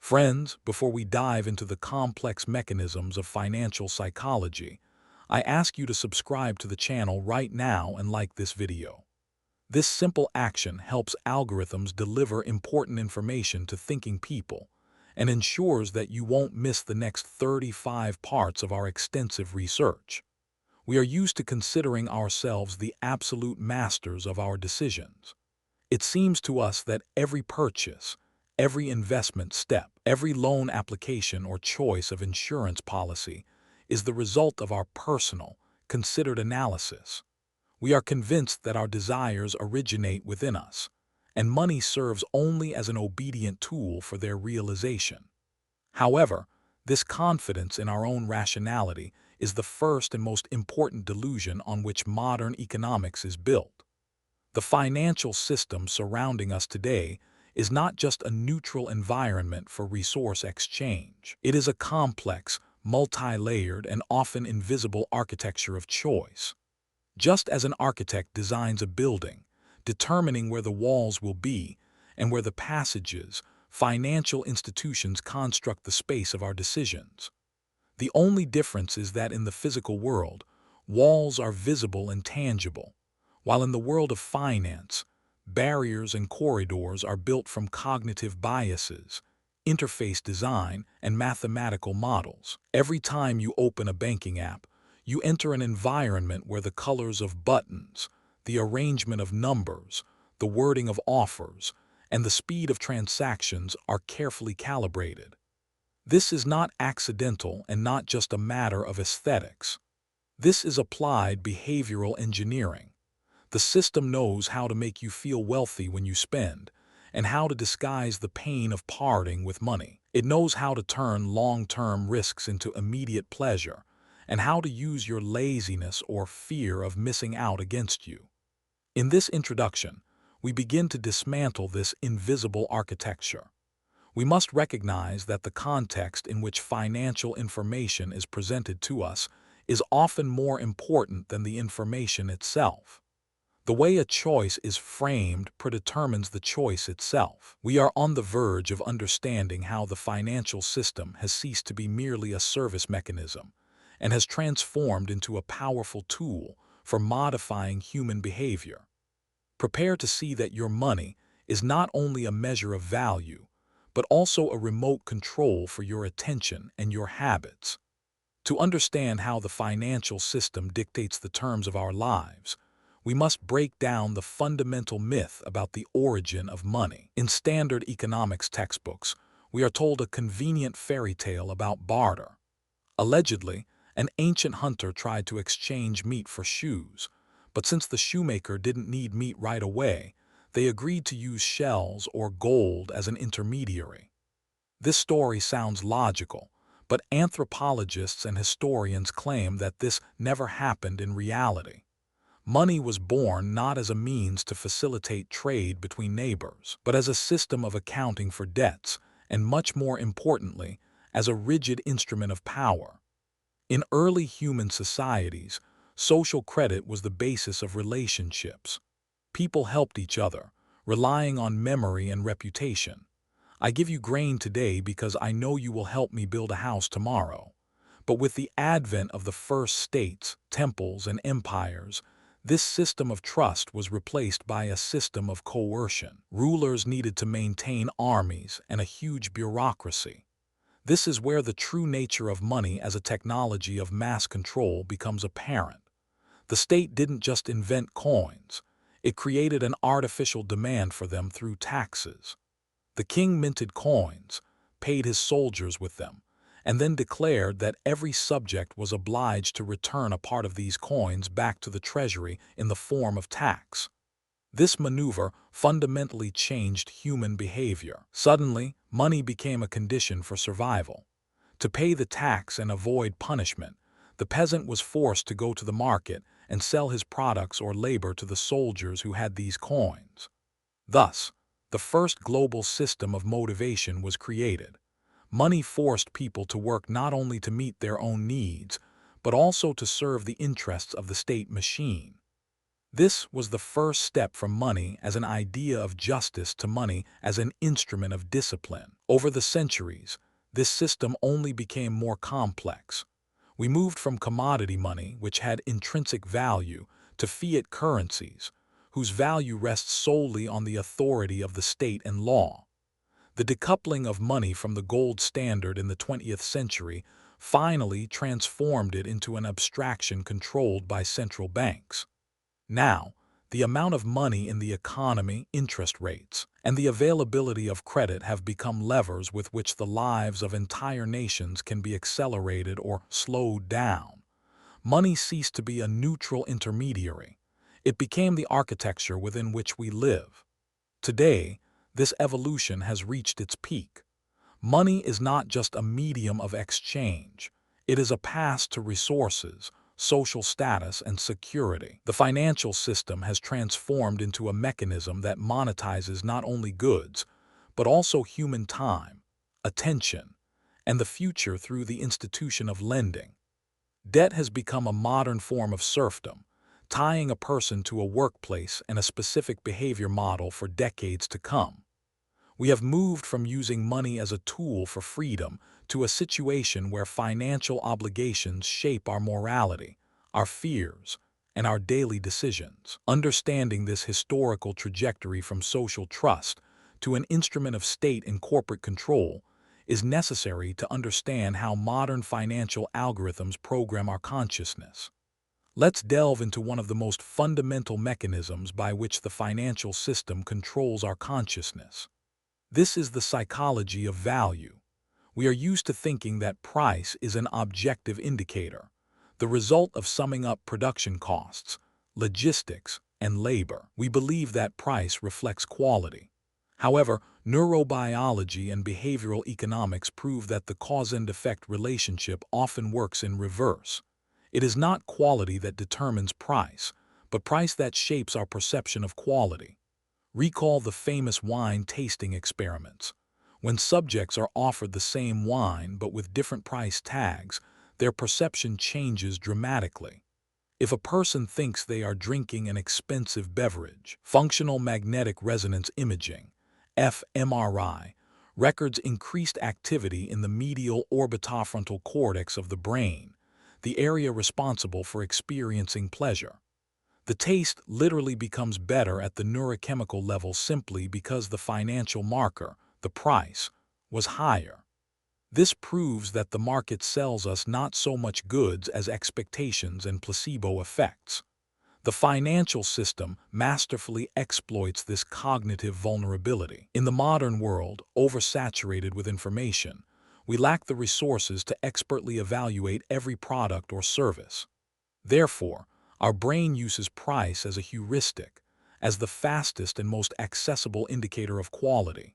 Friends, before we dive into the complex mechanisms of financial psychology, I ask you to subscribe to the channel right now and like this video. This simple action helps algorithms deliver important information to thinking people and ensures that you won't miss the next 35 parts of our extensive research. We are used to considering ourselves the absolute masters of our decisions. It seems to us that every purchase, every investment step, every loan application or choice of insurance policy is the result of our personal, considered analysis. We are convinced that our desires originate within us, and money serves only as an obedient tool for their realization. However, this confidence in our own rationality is the first and most important delusion on which modern economics is built. The financial system surrounding us today is not just a neutral environment for resource exchange. It is a complex, multi-layered, and often invisible architecture of choice. Just as an architect designs a building, determining where the walls will be and where the passages, financial institutions construct the space of our decisions. The only difference is that in the physical world, walls are visible and tangible, while in the world of finance, barriers and corridors are built from cognitive biases, interface design, and mathematical models. Every time you open a banking app, you enter an environment where the colors of buttons, the arrangement of numbers, the wording of offers, and the speed of transactions are carefully calibrated. This is not accidental and not just a matter of aesthetics. This is applied behavioral engineering. The system knows how to make you feel wealthy when you spend, and how to disguise the pain of parting with money. It knows how to turn long-term risks into immediate pleasure, and how to use your laziness or fear of missing out against you. In this introduction, we begin to dismantle this invisible architecture. We must recognize that the context in which financial information is presented to us is often more important than the information itself. The way a choice is framed predetermines the choice itself. We are on the verge of understanding how the financial system has ceased to be merely a service mechanism and has transformed into a powerful tool for modifying human behavior. Prepare to see that your money is not only a measure of value, but also a remote control for your attention and your habits. To understand how the financial system dictates the terms of our lives, we must break down the fundamental myth about the origin of money. In standard economics textbooks, we are told a convenient fairy tale about barter. Allegedly, an ancient hunter tried to exchange meat for shoes, but since the shoemaker didn't need meat right away, they agreed to use shells or gold as an intermediary. This story sounds logical, but anthropologists and historians claim that this never happened in reality. Money was born not as a means to facilitate trade between neighbors, but as a system of accounting for debts, and much more importantly, as a rigid instrument of power. In early human societies, social credit was the basis of relationships. People helped each other, relying on memory and reputation. I give you grain today because I know you will help me build a house tomorrow. But with the advent of the first states, temples, and empires, this system of trust was replaced by a system of coercion. Rulers needed to maintain armies and a huge bureaucracy. This is where the true nature of money as a technology of mass control becomes apparent. The state didn't just invent coins, it created an artificial demand for them through taxes. The king minted coins, paid his soldiers with them, and then declared that every subject was obliged to return a part of these coins back to the treasury in the form of tax. This maneuver fundamentally changed human behavior. Suddenly, money became a condition for survival. To pay the tax and avoid punishment, the peasant was forced to go to the market and sell his products or labor to the soldiers who had these coins. Thus, the first global system of motivation was created. Money forced people to work not only to meet their own needs, but also to serve the interests of the state machine. This was the first step from money as an idea of justice to money as an instrument of discipline. Over the centuries, this system only became more complex. We moved from commodity money, which had intrinsic value, to fiat currencies, whose value rests solely on the authority of the state and law. The decoupling of money from the gold standard in the 20th century finally transformed it into an abstraction controlled by central banks. Now, the amount of money in the economy, interest rates, and the availability of credit have become levers with which the lives of entire nations can be accelerated or slowed down. Money ceased to be a neutral intermediary. It became the architecture within which we live. Today, this evolution has reached its peak. Money is not just a medium of exchange. It is a path to resources, social status, and security. The financial system has transformed into a mechanism that monetizes not only goods, but also human time, attention, and the future through the institution of lending. Debt has become a modern form of serfdom, tying a person to a workplace and a specific behavior model for decades to come. We have moved from using money as a tool for freedom to a situation where financial obligations shape our morality, our fears, and our daily decisions. Understanding this historical trajectory from social trust to an instrument of state and corporate control is necessary to understand how modern financial algorithms program our consciousness. Let's delve into one of the most fundamental mechanisms by which the financial system controls our consciousness. This is the psychology of value. We are used to thinking that price is an objective indicator, the result of summing up production costs, logistics, and labor. We believe that price reflects quality. However, neurobiology and behavioral economics prove that the cause and effect relationship often works in reverse. It is not quality that determines price, but price that shapes our perception of quality. Recall the famous wine tasting experiments. When subjects are offered the same wine but with different price tags, their perception changes dramatically. If a person thinks they are drinking an expensive beverage, functional magnetic resonance imaging, fMRI, records increased activity in the medial orbitofrontal cortex of the brain, the area responsible for experiencing pleasure. The taste literally becomes better at the neurochemical level simply because the financial marker, the price, was higher. This proves that the market sells us not so much goods as expectations and placebo effects. The financial system masterfully exploits this cognitive vulnerability. In the modern world, oversaturated with information, we lack the resources to expertly evaluate every product or service. Therefore, our brain uses price as a heuristic, as the fastest and most accessible indicator of quality.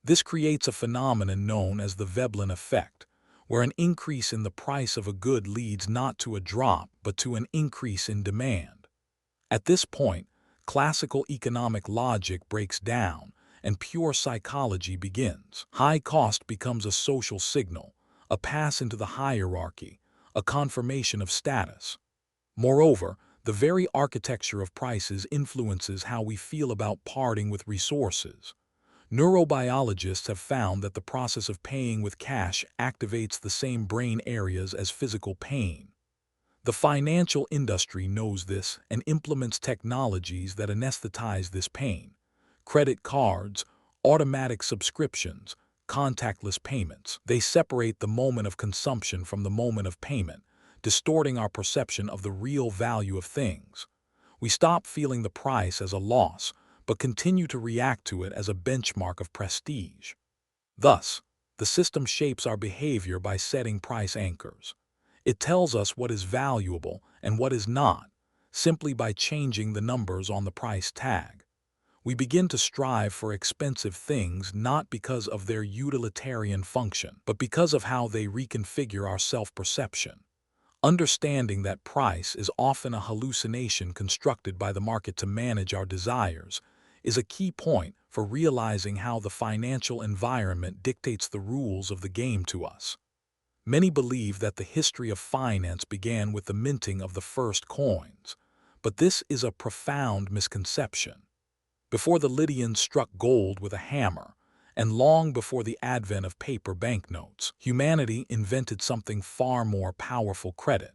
This creates a phenomenon known as the Veblen effect, where an increase in the price of a good leads not to a drop but to an increase in demand. At this point, classical economic logic breaks down and pure psychology begins. High cost becomes a social signal, a pass into the hierarchy, a confirmation of status. Moreover, the very architecture of prices influences how we feel about parting with resources. Neurobiologists have found that the process of paying with cash activates the same brain areas as physical pain. The financial industry knows this and implements technologies that anesthetize this pain. Credit cards, automatic subscriptions, contactless payments. They separate the moment of consumption from the moment of payment, distorting our perception of the real value of things. We stop feeling the price as a loss, but continue to react to it as a benchmark of prestige. Thus, the system shapes our behavior by setting price anchors. It tells us what is valuable and what is not, simply by changing the numbers on the price tag. We begin to strive for expensive things not because of their utilitarian function, but because of how they reconfigure our self-perception. Understanding that price is often a hallucination constructed by the market to manage our desires is a key point for realizing how the financial environment dictates the rules of the game to us. Many believe that the history of finance began with the minting of the first coins, but this is a profound misconception. Before the Lydians struck gold with a hammer, And long before the advent of paper banknotes, humanity invented something far more powerful: credit.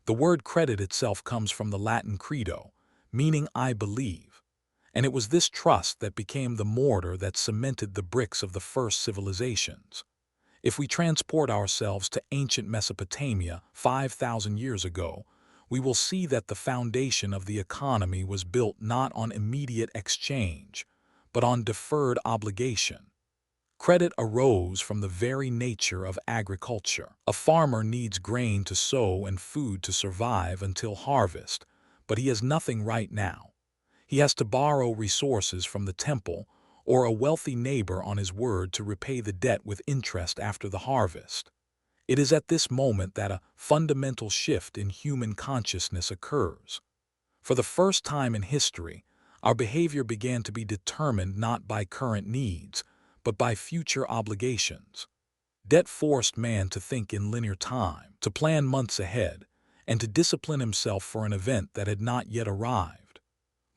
The word credit itself comes from the Latin credo, meaning I believe, and it was this trust that became the mortar that cemented the bricks of the first civilizations. If we transport ourselves to ancient Mesopotamia 5,000 years ago, we will see that the foundation of the economy was built not on immediate exchange, but on deferred obligation. Credit arose from the very nature of agriculture. A farmer needs grain to sow and food to survive until harvest, but he has nothing right now. He has to borrow resources from the temple or a wealthy neighbor on his word to repay the debt with interest after the harvest. It is at this moment that a fundamental shift in human consciousness occurs. For the first time in history, our behavior began to be determined not by current needs, but by future obligations. Debt forced man to think in linear time, to plan months ahead, and to discipline himself for an event that had not yet arrived.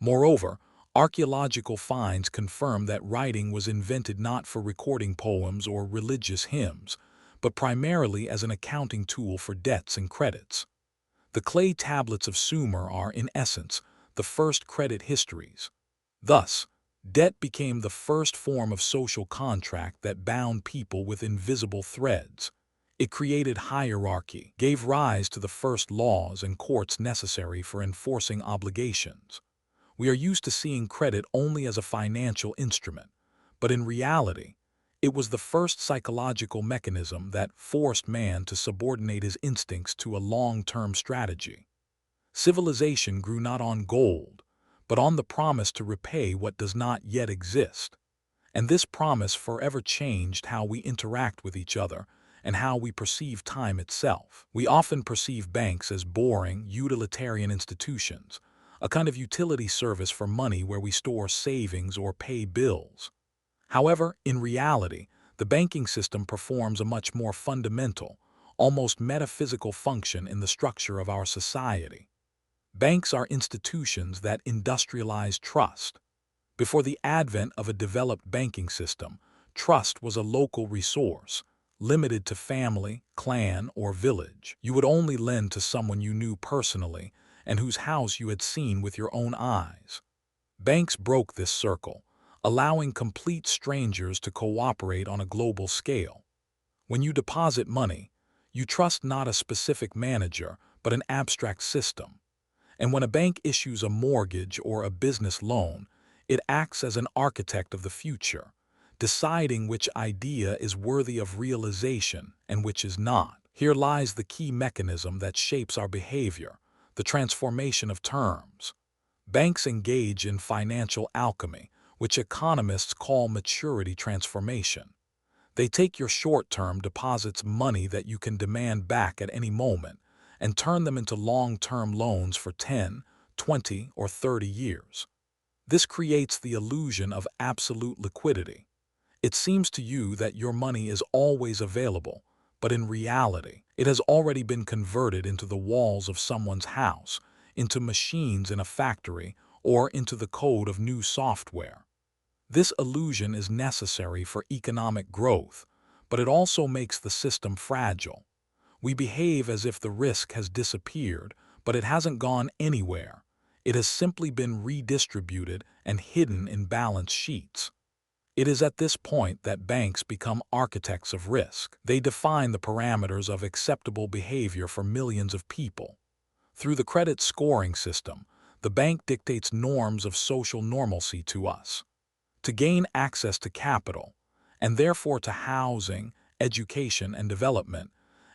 Moreover, archaeological finds confirm that writing was invented not for recording poems or religious hymns, but primarily as an accounting tool for debts and credits. The clay tablets of Sumer are, in essence, the first credit histories. Thus, debt became the first form of social contract that bound people with invisible threads. It created hierarchy, gave rise to the first laws and courts necessary for enforcing obligations. We are used to seeing credit only as a financial instrument, but in reality, it was the first psychological mechanism that forced man to subordinate his instincts to a long-term strategy. Civilization grew not on gold, but on the promise to repay what does not yet exist. And this promise forever changed how we interact with each other and how we perceive time itself. We often perceive banks as boring, utilitarian institutions, a kind of utility service for money where we store savings or pay bills. However, in reality, the banking system performs a much more fundamental, almost metaphysical function in the structure of our society. Banks are institutions that industrialize trust. Before the advent of a developed banking system, trust was a local resource, limited to family, clan, or village. You would only lend to someone you knew personally and whose house you had seen with your own eyes. Banks broke this circle, allowing complete strangers to cooperate on a global scale. When you deposit money, you trust not a specific manager, but an abstract system. And when a bank issues a mortgage or a business loan, it acts as an architect of the future, deciding which idea is worthy of realization and which is not. Here lies the key mechanism that shapes our behavior: the transformation of terms. Banks engage in financial alchemy, which economists call maturity transformation. They take your short-term deposits, money that you can demand back at any moment, and turn them into long-term loans for 10, 20, or 30 years. This creates the illusion of absolute liquidity. It seems to you that your money is always available, but in reality, it has already been converted into the walls of someone's house, into machines in a factory, or into the code of new software. This illusion is necessary for economic growth, but it also makes the system fragile. We behave as if the risk has disappeared, but it hasn't gone anywhere. It has simply been redistributed and hidden in balance sheets. It is at this point that banks become architects of risk. They define the parameters of acceptable behavior for millions of people. Through the credit scoring system, the bank dictates norms of social normalcy to us. To gain access to capital, and therefore to housing, education, and development,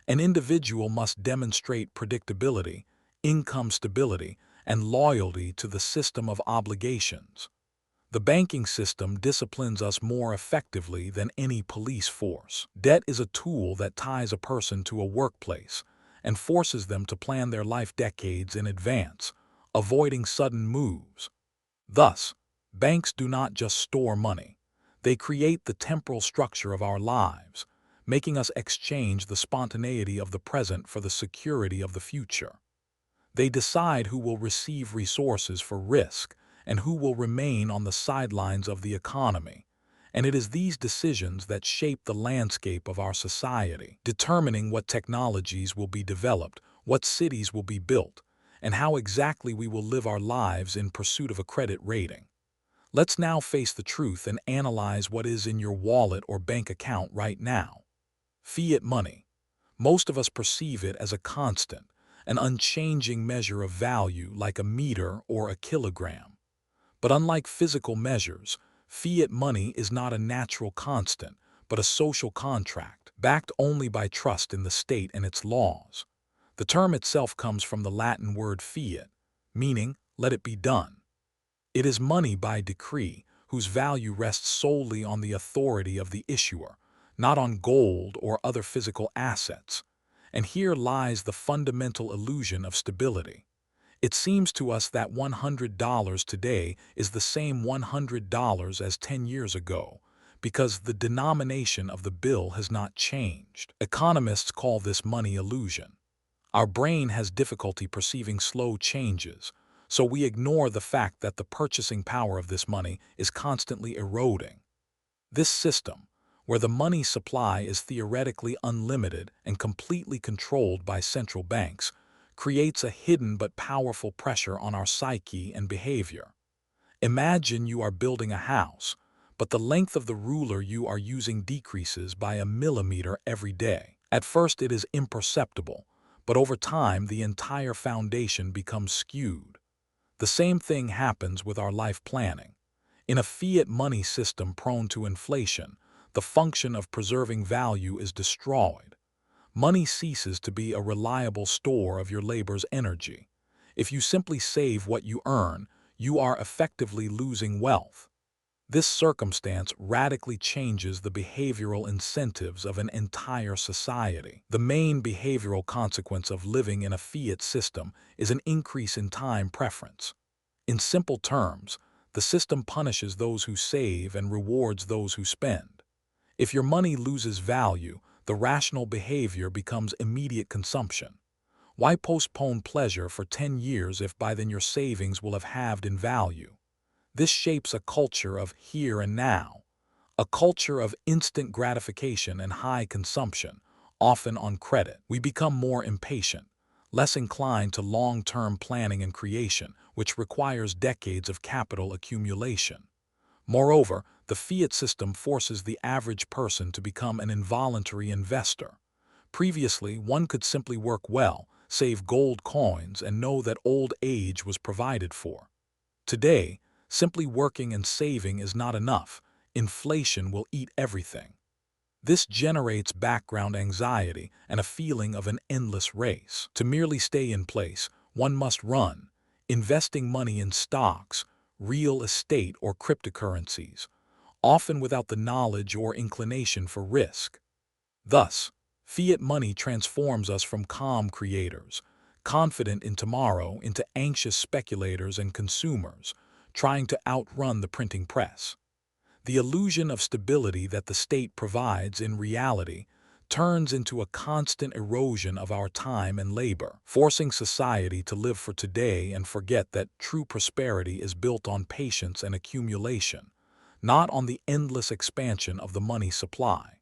an individual must demonstrate predictability, income stability, and loyalty to the system of obligations. The banking system disciplines us more effectively than any police force. Debt is a tool that ties a person to a workplace and forces them to plan their life decades in advance, avoiding sudden moves. Thus, banks do not just store money. They create the temporal structure of our lives, making us exchange the spontaneity of the present for the security of the future. They decide who will receive resources for risk and who will remain on the sidelines of the economy, And it is these decisions that shape the landscape of our society, determining what technologies will be developed, what cities will be built, and how exactly we will live our lives in pursuit of a credit rating. Let's now face the truth and analyze what is in your wallet or bank account right now. Fiat money. Most of us perceive it as a constant, an unchanging measure of value like a meter or a kilogram. But unlike physical measures, fiat money is not a natural constant, but a social contract, backed only by trust in the state and its laws. The term itself comes from the Latin word fiat, meaning, let it be done. It is money by decree, whose value rests solely on the authority of the issuer, not on gold or other physical assets. And here lies the fundamental illusion of stability. It seems to us that $100 today is the same $100 as 10 years ago, because the denomination of the bill has not changed. Economists call this money illusion. Our brain has difficulty perceiving slow changes, so we ignore the fact that the purchasing power of this money is constantly eroding. This system, where the money supply is theoretically unlimited and completely controlled by central banks, creates a hidden but powerful pressure on our psyche and behavior. Imagine you are building a house, but the length of the ruler you are using decreases by a millimeter every day. At first it is imperceptible, but over time the entire foundation becomes skewed. The same thing happens with our life planning. In a fiat money system prone to inflation, the function of preserving value is destroyed. Money ceases to be a reliable store of your labor's energy. If you simply save what you earn, you are effectively losing wealth. This circumstance radically changes the behavioral incentives of an entire society. The main behavioral consequence of living in a fiat system is an increase in time preference. In simple terms, the system punishes those who save and rewards those who spend. If your money loses value, the rational behavior becomes immediate consumption. Why postpone pleasure for 10 years if by then your savings will have halved in value? This shapes a culture of here and now, a culture of instant gratification and high consumption, often on credit. We become more impatient, less inclined to long-term planning and creation, which requires decades of capital accumulation. Moreover, the fiat system forces the average person to become an involuntary investor. Previously, one could simply work well, save gold coins, and know that old age was provided for. Today, simply working and saving is not enough. Inflation will eat everything. This generates background anxiety and a feeling of an endless race. To merely stay in place, one must run, investing money in stocks, real estate, or cryptocurrencies, often without the knowledge or inclination for risk. Thus, fiat money transforms us from calm creators, confident in tomorrow, into anxious speculators and consumers, trying to outrun the printing press. The illusion of stability that the state provides in reality turns into a constant erosion of our time and labor, forcing society to live for today and forget that true prosperity is built on patience and accumulation, not on the endless expansion of the money supply.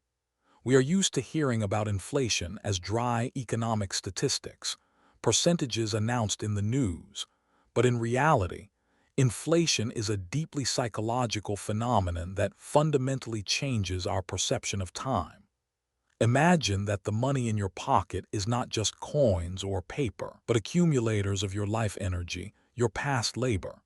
We are used to hearing about inflation as dry economic statistics, percentages announced in the news, but in reality, inflation is a deeply psychological phenomenon that fundamentally changes our perception of time. Imagine that the money in your pocket is not just coins or paper, but accumulators of your life energy, your past labor.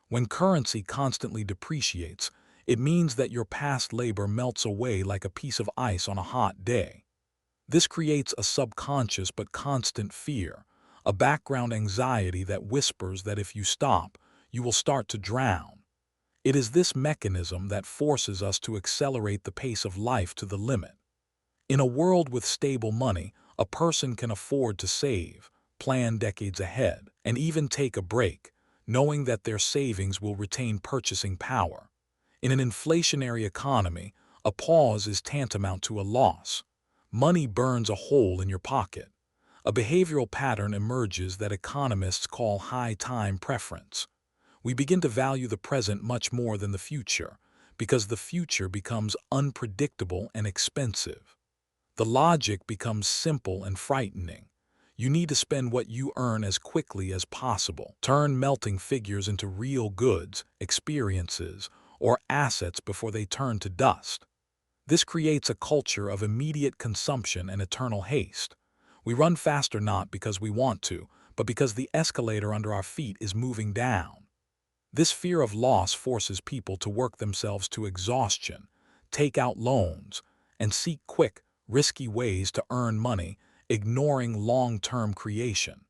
When currency constantly depreciates, it means that your past labor melts away like a piece of ice on a hot day. This creates a subconscious but constant fear, a background anxiety that whispers that if you stop, you will start to drown. It is this mechanism that forces us to accelerate the pace of life to the limit. In a world with stable money, a person can afford to save, plan decades ahead, and even take a break, knowing that their savings will retain purchasing power. In an inflationary economy, a pause is tantamount to a loss. Money burns a hole in your pocket. A behavioral pattern emerges that economists call high time preference. We begin to value the present much more than the future, because the future becomes unpredictable and expensive. The logic becomes simple and frightening. You need to spend what you earn as quickly as possible. Turn melting figures into real goods, experiences, or assets before they turn to dust. This creates a culture of immediate consumption and eternal haste. We run faster not because we want to, but because the escalator under our feet is moving down. This fear of loss forces people to work themselves to exhaustion, take out loans, and seek quick, risky ways to earn money, ignoring long-term creation.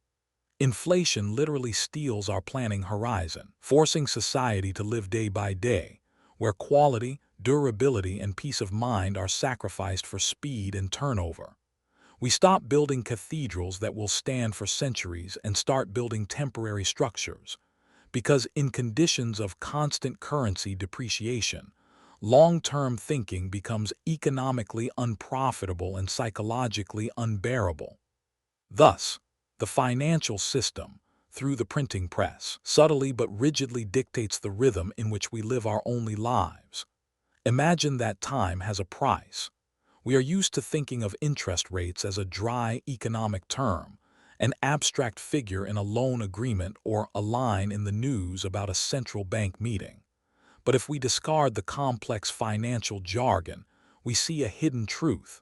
Inflation literally steals our planning horizon, forcing society to live day by day, where quality, durability, and peace of mind are sacrificed for speed and turnover. We stop building cathedrals that will stand for centuries and start building temporary structures, because in conditions of constant currency depreciation, long-term thinking becomes economically unprofitable and psychologically unbearable. Thus, the financial system, through the printing press, subtly but rigidly dictates the rhythm in which we live our only lives. Imagine that time has a price. We are used to thinking of interest rates as a dry economic term, an abstract figure in a loan agreement or a line in the news about a central bank meeting. But if we discard the complex financial jargon, we see a hidden truth.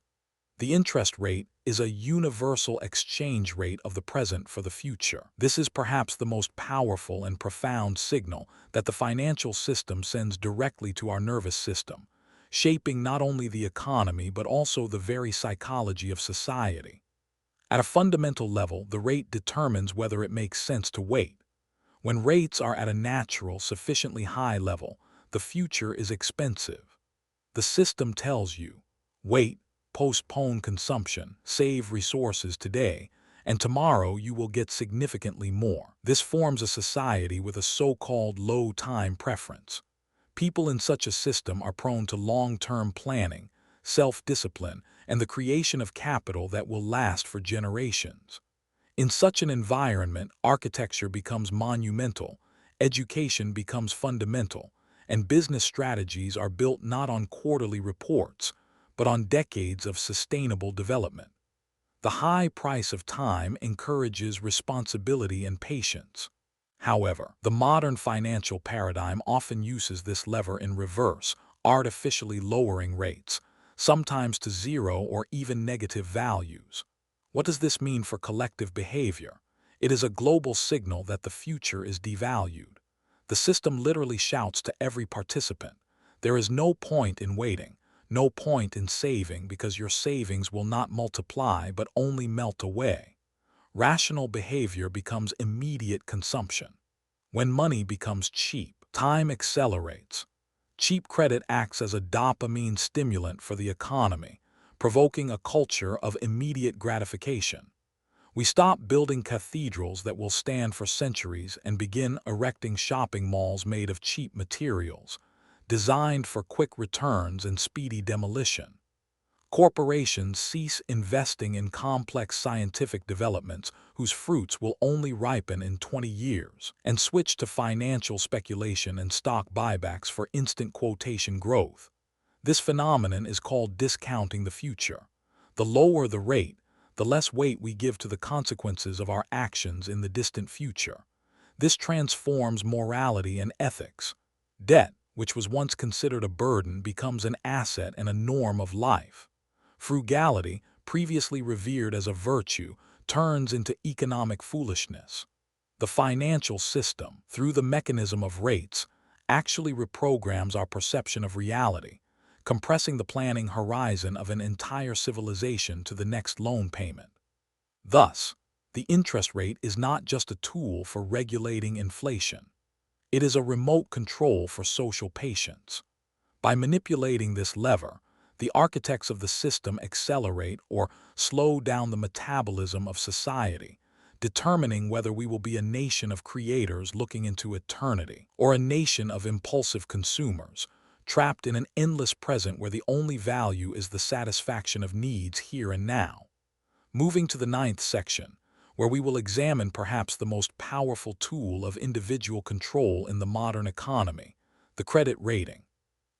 The interest rate is a universal exchange rate of the present for the future. This is perhaps the most powerful and profound signal that the financial system sends directly to our nervous system, shaping not only the economy but also the very psychology of society. At a fundamental level, the rate determines whether it makes sense to wait. When rates are at a natural, sufficiently high level, the future is expensive. The system tells you, wait, postpone consumption, save resources today, and tomorrow you will get significantly more. This forms a society with a so-called low time preference. People in such a system are prone to long-term planning, self-discipline, and the creation of capital that will last for generations. In such an environment, architecture becomes monumental, education becomes fundamental, and business strategies are built not on quarterly reports, but on decades of sustainable development. The high price of time encourages responsibility and patience. However, the modern financial paradigm often uses this lever in reverse, artificially lowering rates, sometimes to zero or even negative values. What does this mean for collective behavior? It is a global signal that the future is devalued. The system literally shouts to every participant, there is no point in waiting, no point in saving because your savings will not multiply but only melt away. Rational behavior becomes immediate consumption. When money becomes cheap, time accelerates. Cheap credit acts as a dopamine stimulant for the economy, provoking a culture of immediate gratification. We stop building cathedrals that will stand for centuries and begin erecting shopping malls made of cheap materials, designed for quick returns and speedy demolition. Corporations cease investing in complex scientific developments whose fruits will only ripen in 20 years, and switch to financial speculation and stock buybacks for instant quotation growth. This phenomenon is called discounting the future. The lower the rate, the less weight we give to the consequences of our actions in the distant future. This transforms morality and ethics. Debt, which was once considered a burden, becomes an asset and a norm of life. Frugality, previously revered as a virtue, turns into economic foolishness. The financial system, through the mechanism of rates, actually reprograms our perception of reality, compressing the planning horizon of an entire civilization to the next loan payment. Thus, the interest rate is not just a tool for regulating inflation. It is a remote control for social patience. By manipulating this lever, the architects of the system accelerate or slow down the metabolism of society, determining whether we will be a nation of creators looking into eternity or a nation of impulsive consumers, trapped in an endless present where the only value is the satisfaction of needs here and now. Moving to the ninth section, where we will examine perhaps the most powerful tool of individual control in the modern economy, the credit rating.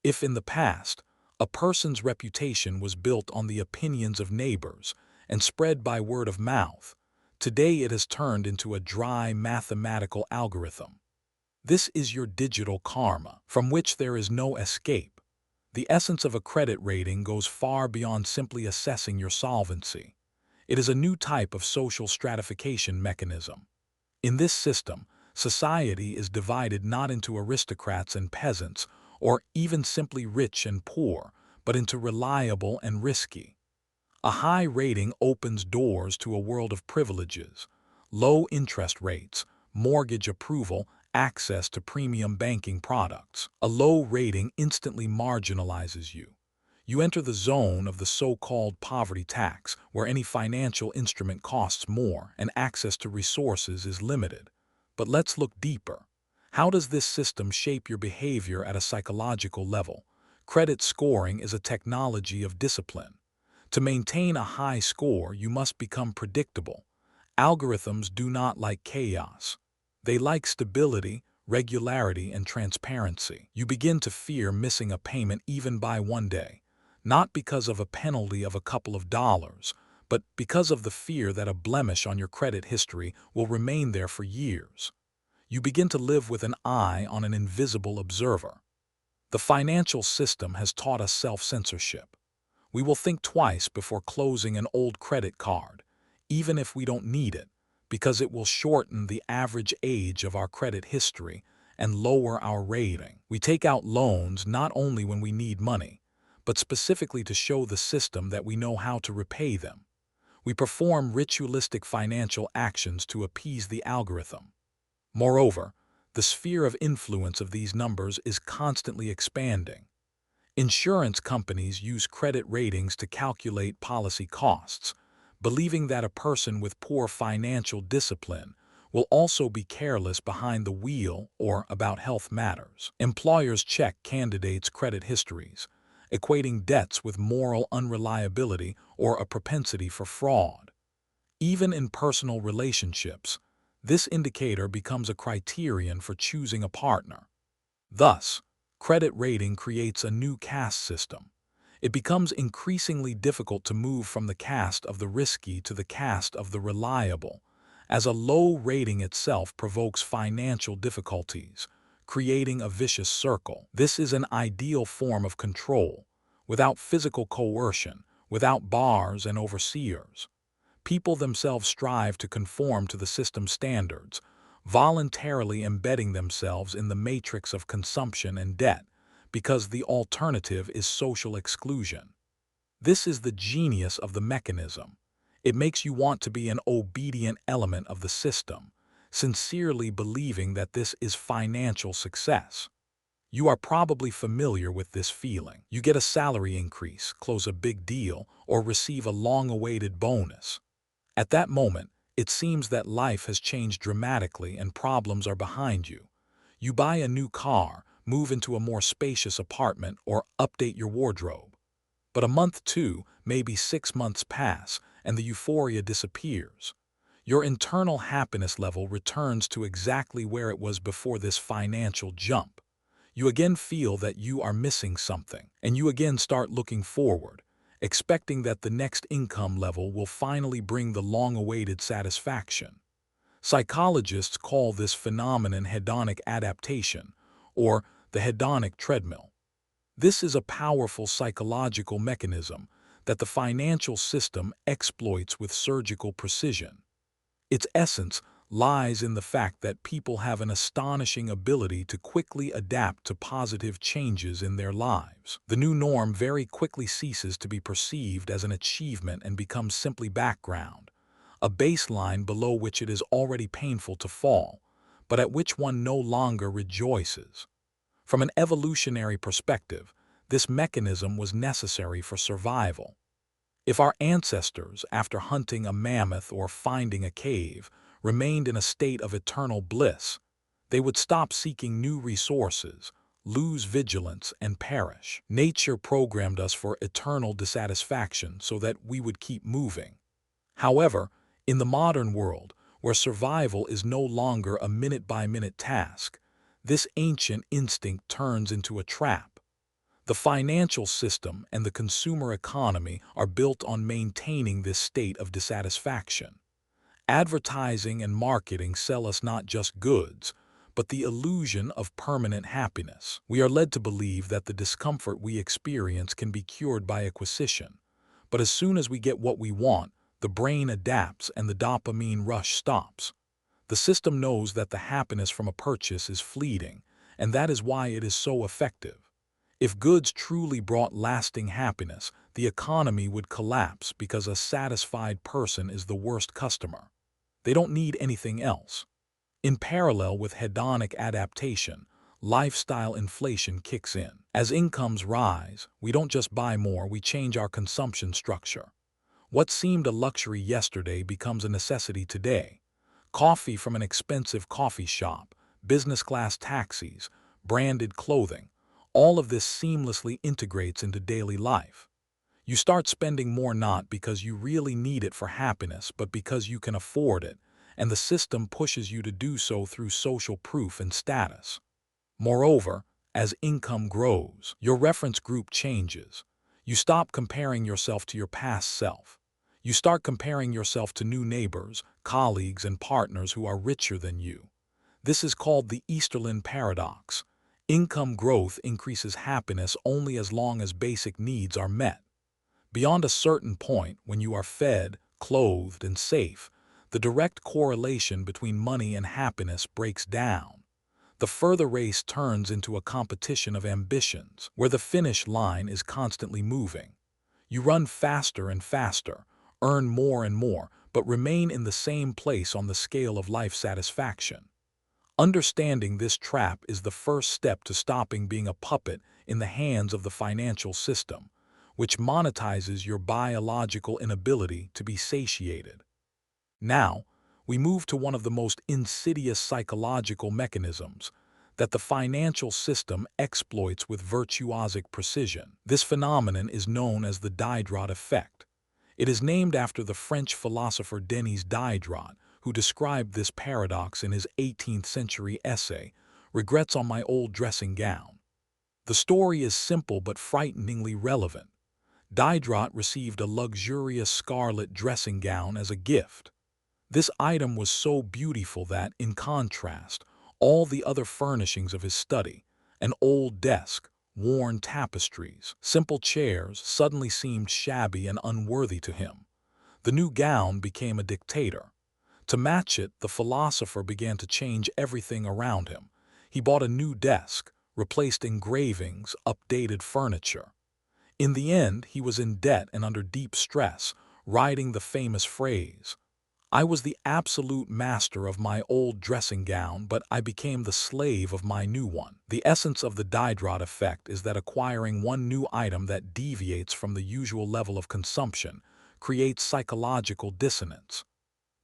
If in the past, a person's reputation was built on the opinions of neighbors and spread by word of mouth, today it has turned into a dry mathematical algorithm. This is your digital karma, from which there is no escape. The essence of a credit rating goes far beyond simply assessing your solvency. It is a new type of social stratification mechanism. In this system, society is divided not into aristocrats and peasants, or even simply rich and poor, but into reliable and risky. A high rating opens doors to a world of privileges, low interest rates, mortgage approval, access to premium banking products. A low rating instantly marginalizes you. You enter the zone of the so-called poverty tax, where any financial instrument costs more and access to resources is limited. But let's look deeper. How does this system shape your behavior at a psychological level? Credit scoring is a technology of discipline. To maintain a high score, you must become predictable. Algorithms do not like chaos. They like stability, regularity, and transparency. You begin to fear missing a payment even by one day, not because of a penalty of a couple of dollars, but because of the fear that a blemish on your credit history will remain there for years. You begin to live with an eye on an invisible observer. The financial system has taught us self-censorship. We will think twice before closing an old credit card, even if we don't need it, because it will shorten the average age of our credit history and lower our rating. We take out loans not only when we need money, but specifically to show the system that we know how to repay them. We perform ritualistic financial actions to appease the algorithm. Moreover, the sphere of influence of these numbers is constantly expanding. Insurance companies use credit ratings to calculate policy costs, believing that a person with poor financial discipline will also be careless behind the wheel or about health matters. Employers check candidates' credit histories, equating debts with moral unreliability or a propensity for fraud. Even in personal relationships, this indicator becomes a criterion for choosing a partner. Thus, credit rating creates a new caste system. It becomes increasingly difficult to move from the caste of the risky to the caste of the reliable, as a low rating itself provokes financial difficulties, creating a vicious circle. This is an ideal form of control, without physical coercion, without bars and overseers. People themselves strive to conform to the system's standards, voluntarily embedding themselves in the matrix of consumption and debt, because the alternative is social exclusion. This is the genius of the mechanism. It makes you want to be an obedient element of the system, sincerely believing that this is financial success. You are probably familiar with this feeling. You get a salary increase, close a big deal, or receive a long-awaited bonus. At that moment, it seems that life has changed dramatically and problems are behind you. You buy a new car, move into a more spacious apartment, or update your wardrobe. But a month, 2, maybe 6 months pass, and the euphoria disappears. Your internal happiness level returns to exactly where it was before this financial jump. You again feel that you are missing something, and you again start looking forward, expecting that the next income level will finally bring the long-awaited satisfaction. Psychologists call this phenomenon hedonic adaptation, or the hedonic treadmill. This is a powerful psychological mechanism that the financial system exploits with surgical precision. Its essence lies in the fact that people have an astonishing ability to quickly adapt to positive changes in their lives. The new norm very quickly ceases to be perceived as an achievement and becomes simply background, a baseline below which it is already painful to fall, but at which one no longer rejoices. From an evolutionary perspective, this mechanism was necessary for survival. If our ancestors, after hunting a mammoth or finding a cave, remained in a state of eternal bliss, they would stop seeking new resources, lose vigilance, and perish. Nature programmed us for eternal dissatisfaction so that we would keep moving. However, in the modern world, where survival is no longer a minute-by-minute task, this ancient instinct turns into a trap. The financial system and the consumer economy are built on maintaining this state of dissatisfaction. Advertising and marketing sell us not just goods, but the illusion of permanent happiness. We are led to believe that the discomfort we experience can be cured by acquisition. But as soon as we get what we want, the brain adapts and the dopamine rush stops. The system knows that the happiness from a purchase is fleeting, and that is why it is so effective. If goods truly brought lasting happiness, the economy would collapse because a satisfied person is the worst customer. They don't need anything else. In parallel with hedonic adaptation, lifestyle inflation kicks in. As incomes rise, we don't just buy more, we change our consumption structure. What seemed a luxury yesterday becomes a necessity today. Coffee from an expensive coffee shop, business-class taxis, branded clothing, all of this seamlessly integrates into daily life. You start spending more not because you really need it for happiness, but because you can afford it, and the system pushes you to do so through social proof and status. Moreover, as income grows, your reference group changes. You stop comparing yourself to your past self. You start comparing yourself to new neighbors, colleagues, and partners who are richer than you. This is called the Easterlin paradox. Income growth increases happiness only as long as basic needs are met. Beyond a certain point, when you are fed, clothed, and safe, the direct correlation between money and happiness breaks down. The further race turns into a competition of ambitions, where the finish line is constantly moving. You run faster and faster, earn more and more, but remain in the same place on the scale of life satisfaction. Understanding this trap is the first step to stopping being a puppet in the hands of the financial system, which monetizes your biological inability to be satiated. Now, we move to one of the most insidious psychological mechanisms that the financial system exploits with virtuosic precision. This phenomenon is known as the Diderot effect. It is named after the French philosopher Denis Diderot, who described this paradox in his 18th century essay, Regrets on My Old Dressing Gown. The story is simple but frighteningly relevant. Diderot received a luxurious scarlet dressing gown as a gift. This item was so beautiful that, in contrast, all the other furnishings of his study, an old desk, worn tapestries, simple chairs, suddenly seemed shabby and unworthy to him. The new gown became a dictator. To match it, the philosopher began to change everything around him. He bought a new desk, replaced engravings, updated furniture. In the end, he was in debt and under deep stress, writing the famous phrase, "I was the absolute master of my old dressing gown, but I became the slave of my new one." The essence of the Diderot effect is that acquiring one new item that deviates from the usual level of consumption creates psychological dissonance.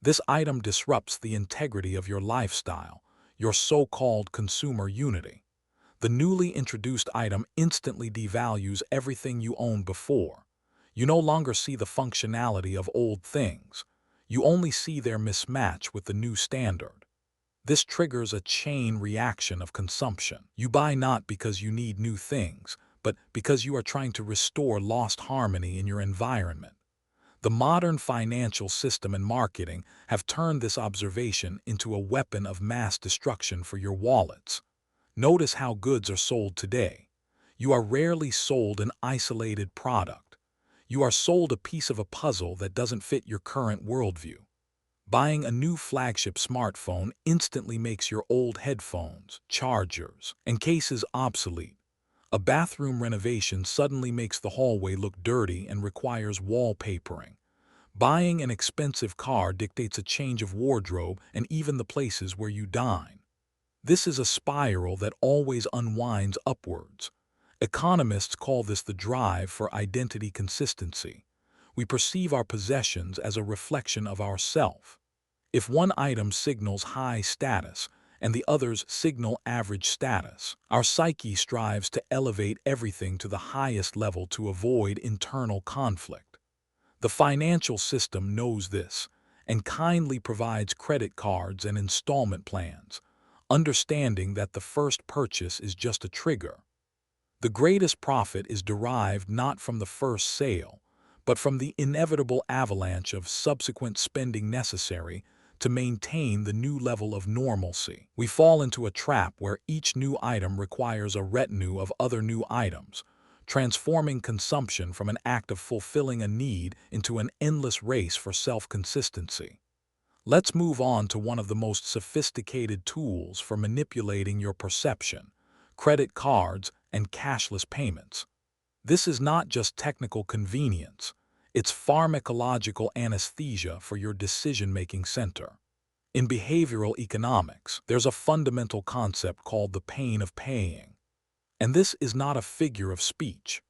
This item disrupts the integrity of your lifestyle, your so-called consumer unity. The newly introduced item instantly devalues everything you owned before. You no longer see the functionality of old things. You only see their mismatch with the new standard. This triggers a chain reaction of consumption. You buy not because you need new things, but because you are trying to restore lost harmony in your environment. The modern financial system and marketing have turned this observation into a weapon of mass destruction for your wallets. Notice how goods are sold today. You are rarely sold an isolated product. You are sold a piece of a puzzle that doesn't fit your current worldview. Buying a new flagship smartphone instantly makes your old headphones, chargers, and cases obsolete. A bathroom renovation suddenly makes the hallway look dirty and requires wallpapering. Buying an expensive car dictates a change of wardrobe and even the places where you dine. This is a spiral that always unwinds upwards. Economists call this the drive for identity consistency. We perceive our possessions as a reflection of ourself. If one item signals high status and the others signal average status, our psyche strives to elevate everything to the highest level to avoid internal conflict. The financial system knows this and kindly provides credit cards and installment plans, understanding that the first purchase is just a trigger. The greatest profit is derived not from the first sale, but from the inevitable avalanche of subsequent spending necessary to maintain the new level of normalcy. We fall into a trap where each new item requires a retinue of other new items, transforming consumption from an act of fulfilling a need into an endless race for self-consistency. Let's move on to one of the most sophisticated tools for manipulating your perception: credit cards and cashless payments. This is not just technical convenience, it's pharmacological anesthesia for your decision-making center. In behavioral economics, there's a fundamental concept called the pain of paying. And this is not a figure of speech.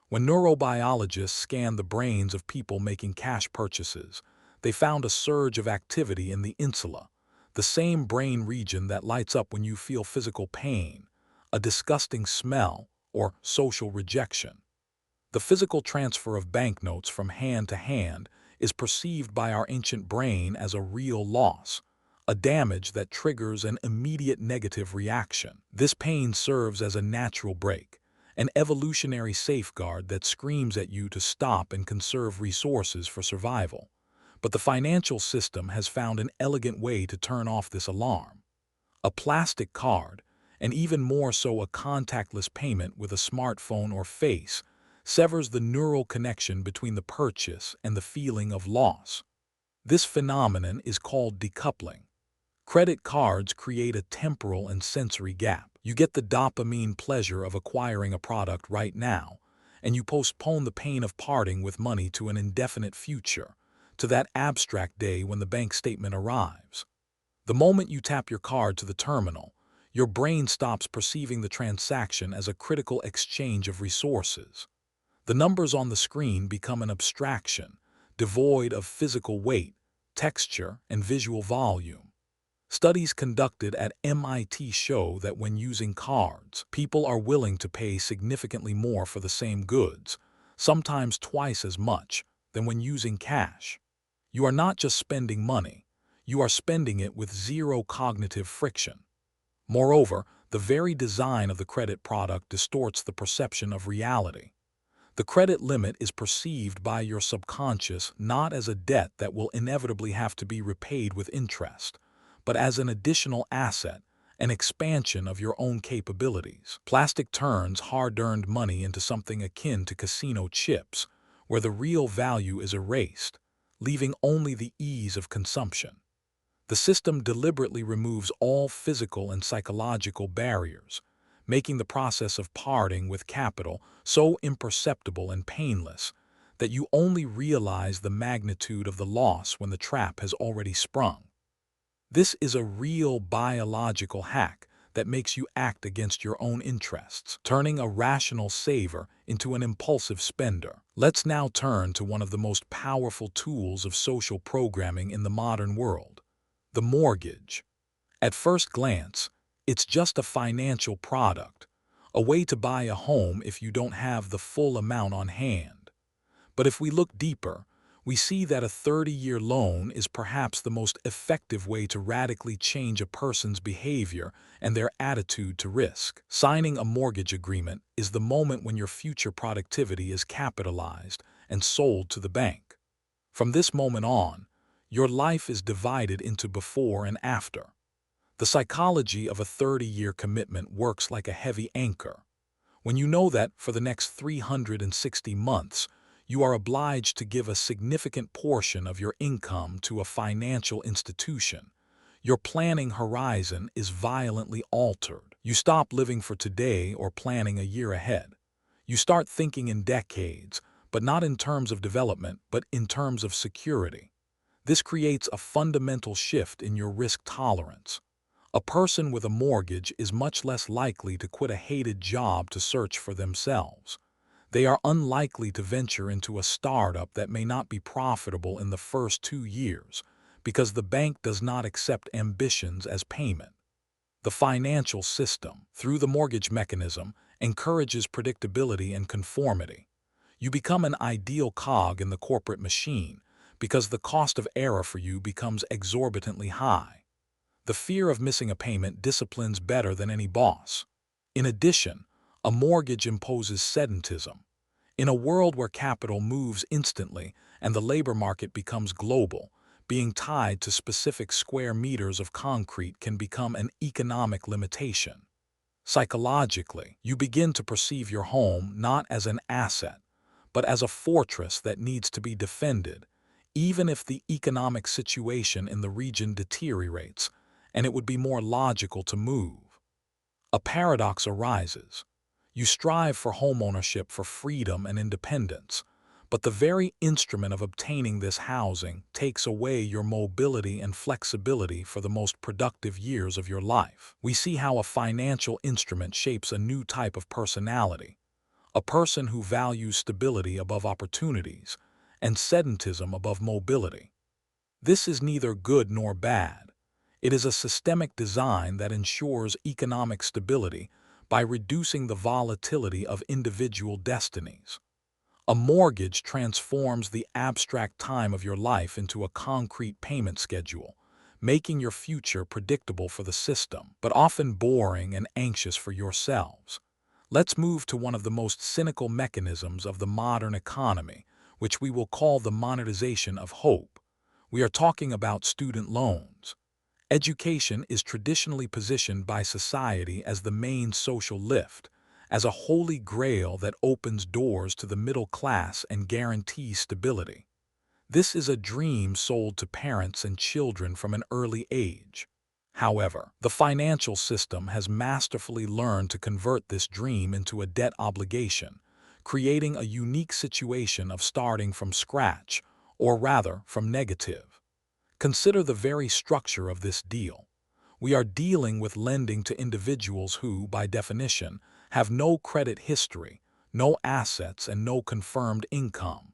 When neurobiologists scanned the brains of people making cash purchases, they found a surge of activity in the insula, the same brain region that lights up when you feel physical pain, a disgusting smell, or social rejection. The physical transfer of banknotes from hand to hand is perceived by our ancient brain as a real loss, a damage that triggers an immediate negative reaction. This pain serves as a natural break, an evolutionary safeguard that screams at you to stop and conserve resources for survival. But the financial system has found an elegant way to turn off this alarm. A plastic card, and even more so a contactless payment with a smartphone or face, severs the neural connection between the purchase and the feeling of loss. This phenomenon is called decoupling. Credit cards create a temporal and sensory gap. You get the dopamine pleasure of acquiring a product right now, and you postpone the pain of parting with money to an indefinite future, to that abstract day when the bank statement arrives. The moment you tap your card to the terminal, your brain stops perceiving the transaction as a critical exchange of resources. The numbers on the screen become an abstraction, devoid of physical weight, texture, and visual volume. Studies conducted at MIT show that when using cards, people are willing to pay significantly more for the same goods, sometimes twice as much, than when using cash. You are not just spending money, you are spending it with zero cognitive friction. Moreover, the very design of the credit product distorts the perception of reality. The credit limit is perceived by your subconscious not as a debt that will inevitably have to be repaid with interest, but as an additional asset, an expansion of your own capabilities. Plastic turns hard-earned money into something akin to casino chips, where the real value is erased, leaving only the ease of consumption. The system deliberately removes all physical and psychological barriers, making the process of parting with capital so imperceptible and painless that you only realize the magnitude of the loss when the trap has already sprung. This is a real biological hack that makes you act against your own interests, turning a rational saver into an impulsive spender. Let's now turn to one of the most powerful tools of social programming in the modern world: the mortgage. At first glance, it's just a financial product, a way to buy a home if you don't have the full amount on hand. But if we look deeper, we see that a 30-year loan is perhaps the most effective way to radically change a person's behavior and their attitude to risk. Signing a mortgage agreement is the moment when your future productivity is capitalized and sold to the bank. From this moment on, your life is divided into before and after. The psychology of a 30-year commitment works like a heavy anchor. When you know that for the next 360 months, you are obliged to give a significant portion of your income to a financial institution, your planning horizon is violently altered. You stop living for today or planning a year ahead. You start thinking in decades, but not in terms of development, but in terms of security. This creates a fundamental shift in your risk tolerance. A person with a mortgage is much less likely to quit a hated job to search for themselves. They are unlikely to venture into a startup that may not be profitable in the first 2 years, because the bank does not accept ambitions as payment. The financial system, through the mortgage mechanism, encourages predictability and conformity. You become an ideal cog in the corporate machine, because the cost of error for you becomes exorbitantly high. The fear of missing a payment disciplines better than any boss. In addition, A mortgage imposes sedentism. In a world where capital moves instantly and the labor market becomes global, being tied to specific square meters of concrete can become an economic limitation. Psychologically, you begin to perceive your home not as an asset, but as a fortress that needs to be defended, even if the economic situation in the region deteriorates, and it would be more logical to move. A paradox arises. You strive for homeownership for freedom and independence, but the very instrument of obtaining this housing takes away your mobility and flexibility for the most productive years of your life. We see how a financial instrument shapes a new type of personality, a person who values stability above opportunities and sedentism above mobility. This is neither good nor bad. It is a systemic design that ensures economic stability by reducing the volatility of individual destinies. A mortgage transforms the abstract time of your life into a concrete payment schedule, making your future predictable for the system, but often boring and anxious for yourselves. Let's move to one of the most cynical mechanisms of the modern economy, which we will call the monetization of hope. We are talking about student loans. Education is traditionally positioned by society as the main social lift, as a holy grail that opens doors to the middle class and guarantees stability. This is a dream sold to parents and children from an early age. However, the financial system has masterfully learned to convert this dream into a debt obligation, creating a unique situation of starting from scratch, or rather from negative. Consider the very structure of this deal. We are dealing with lending to individuals who, by definition, have no credit history, no assets, and no confirmed income.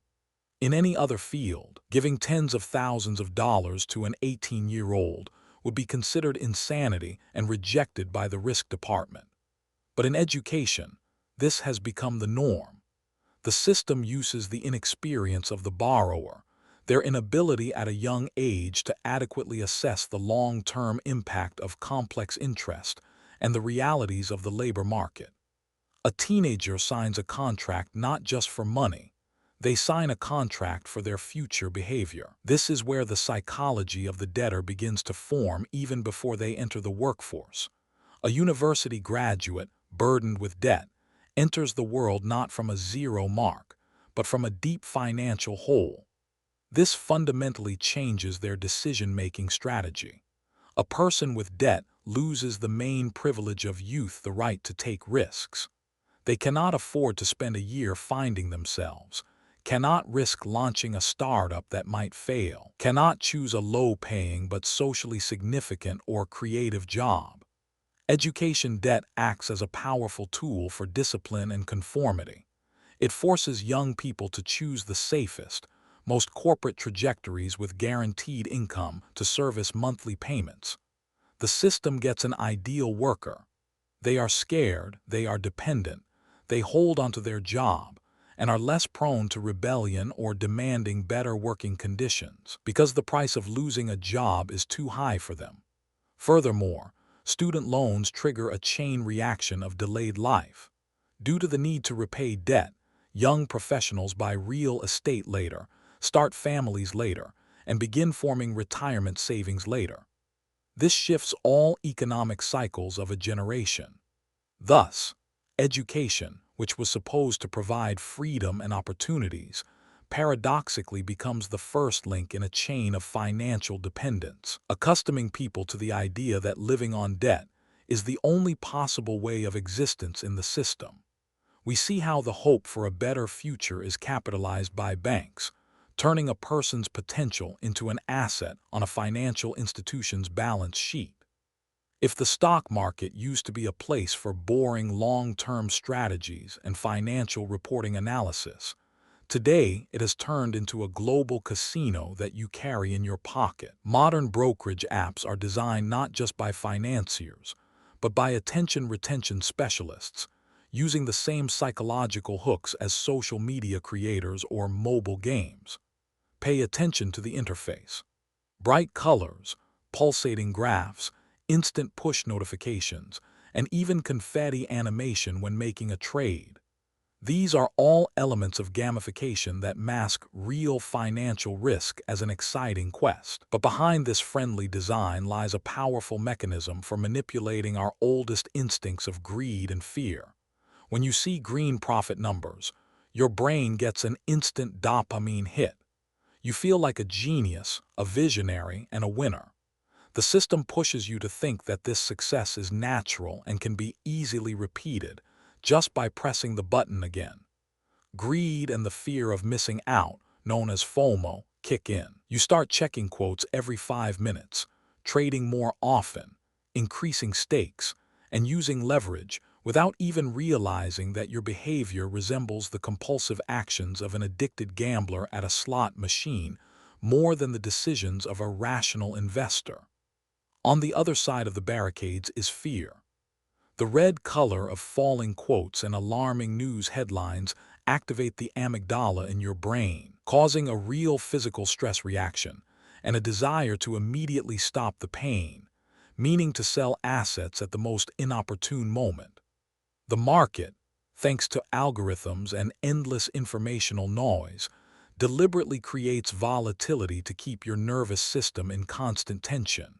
In any other field, giving tens of thousands of dollars to an 18-year-old would be considered insanity and rejected by the risk department. But in education, this has become the norm. The system uses the inexperience of the borrower, their inability at a young age to adequately assess the long-term impact of complex interest and the realities of the labor market. A teenager signs a contract not just for money. They sign a contract for their future behavior. This is where the psychology of the debtor begins to form even before they enter the workforce. A university graduate, burdened with debt, enters the world not from a zero mark, but from a deep financial hole. This fundamentally changes their decision-making strategy. A person with debt loses the main privilege of youth, the right to take risks. They cannot afford to spend a year finding themselves, cannot risk launching a startup that might fail, cannot choose a low-paying but socially significant or creative job. Education debt acts as a powerful tool for discipline and conformity. It forces young people to choose the safest, most corporate trajectories with guaranteed income to service monthly payments. The system gets an ideal worker. They are scared, they are dependent, they hold onto their job, and are less prone to rebellion or demanding better working conditions because the price of losing a job is too high for them. Furthermore, student loans trigger a chain reaction of delayed life. Due to the need to repay debt, young professionals buy real estate later, start families later, and begin forming retirement savings later. This shifts all economic cycles of a generation. Thus, education, which was supposed to provide freedom and opportunities, paradoxically becomes the first link in a chain of financial dependence, accustoming people to the idea that living on debt is the only possible way of existence in the system. We see how the hope for a better future is capitalized by banks, turning a person's potential into an asset on a financial institution's balance sheet. If the stock market used to be a place for boring long-term strategies and financial reporting analysis, today it has turned into a global casino that you carry in your pocket. Modern brokerage apps are designed not just by financiers, but by attention retention specialists, using the same psychological hooks as social media creators or mobile games. Pay attention to the interface. Bright colors, pulsating graphs, instant push notifications, and even confetti animation when making a trade. These are all elements of gamification that mask real financial risk as an exciting quest. But behind this friendly design lies a powerful mechanism for manipulating our oldest instincts of greed and fear. When you see green profit numbers, your brain gets an instant dopamine hit. You feel like a genius, a visionary, and a winner. The system pushes you to think that this success is natural and can be easily repeated just by pressing the button again. Greed and the fear of missing out, known as FOMO, kick in. You start checking quotes every 5 minutes, trading more often, increasing stakes, and using leverage without even realizing that your behavior resembles the compulsive actions of an addicted gambler at a slot machine more than the decisions of a rational investor. On the other side of the barricades is fear. The red color of falling quotes and alarming news headlines activate the amygdala in your brain, causing a real physical stress reaction and a desire to immediately stop the pain, meaning to sell assets at the most inopportune moment. The market, thanks to algorithms and endless informational noise, deliberately creates volatility to keep your nervous system in constant tension.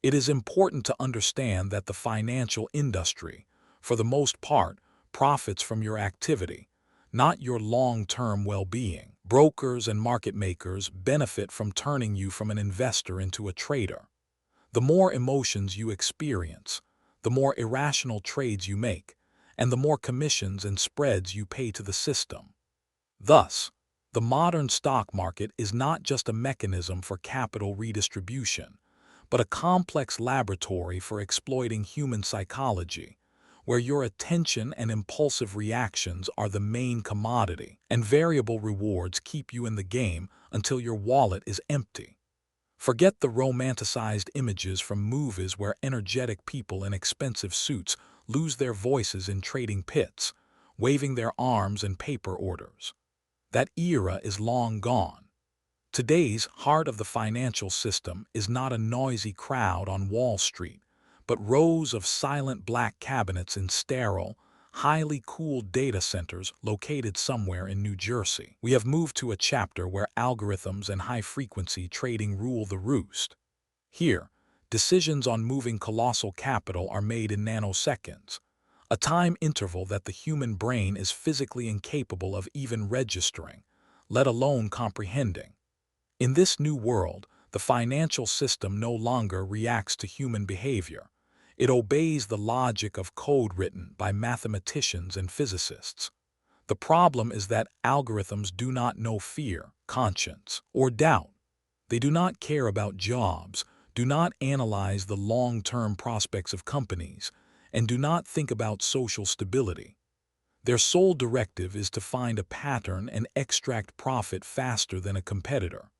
It is important to understand that the financial industry, for the most part, profits from your activity, not your long-term well-being. Brokers and market makers benefit from turning you from an investor into a trader. The more emotions you experience, the more irrational trades you make, and the more commissions and spreads you pay to the system. Thus, the modern stock market is not just a mechanism for capital redistribution, but a complex laboratory for exploiting human psychology, where your attention and impulsive reactions are the main commodity, and variable rewards keep you in the game until your wallet is empty. Forget the romanticized images from movies where energetic people in expensive suits lose their voices in trading pits, waving their arms in paper orders. That era is long gone. Today's heart of the financial system is not a noisy crowd on Wall Street, but rows of silent black cabinets in sterile, highly cooled data centers located somewhere in New Jersey. We have moved to a chapter where algorithms and high-frequency trading rule the roost. Here, decisions on moving colossal capital are made in nanoseconds, a time interval that the human brain is physically incapable of even registering, let alone comprehending. In this new world, the financial system no longer reacts to human behavior. It obeys the logic of code written by mathematicians and physicists. The problem is that algorithms do not know fear, conscience, or doubt. They do not care about jobs, do not analyze the long-term prospects of companies, and do not think about social stability. Their sole directive is to find a pattern and extract profit faster than a competitor.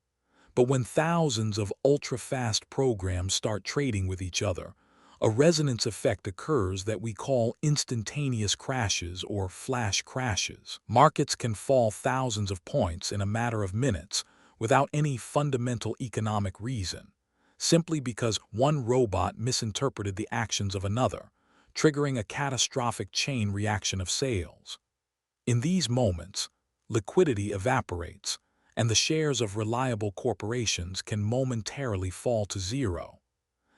But when thousands of ultra-fast programs start trading with each other, a resonance effect occurs that we call instantaneous crashes or flash crashes. Markets can fall thousands of points in a matter of minutes without any fundamental economic reason, simply because one robot misinterpreted the actions of another, triggering a catastrophic chain reaction of sales. In these moments, liquidity evaporates, and the shares of reliable corporations can momentarily fall to zero.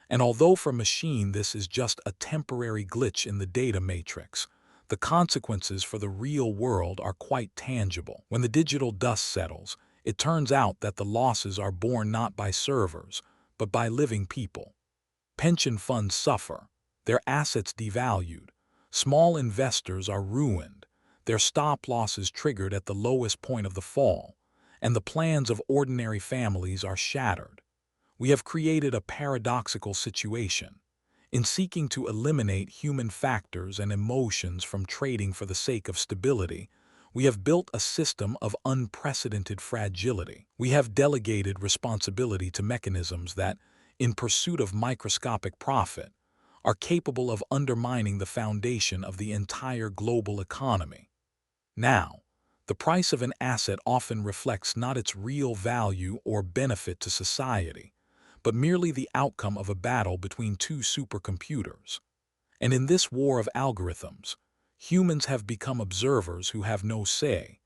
And although for a machine this is just a temporary glitch in the data matrix, the consequences for the real world are quite tangible. When the digital dust settles, it turns out that the losses are borne not by servers, but by living people. Pension funds suffer, their assets devalued, small investors are ruined, their stop losses triggered at the lowest point of the fall, and the plans of ordinary families are shattered. We have created a paradoxical situation. In seeking to eliminate human factors and emotions from trading for the sake of stability, we have built a system of unprecedented fragility. We have delegated responsibility to mechanisms that, in pursuit of microscopic profit, are capable of undermining the foundation of the entire global economy. Now, the price of an asset often reflects not its real value or benefit to society, but merely the outcome of a battle between two supercomputers. And in this war of algorithms, humans have become observers who have no say,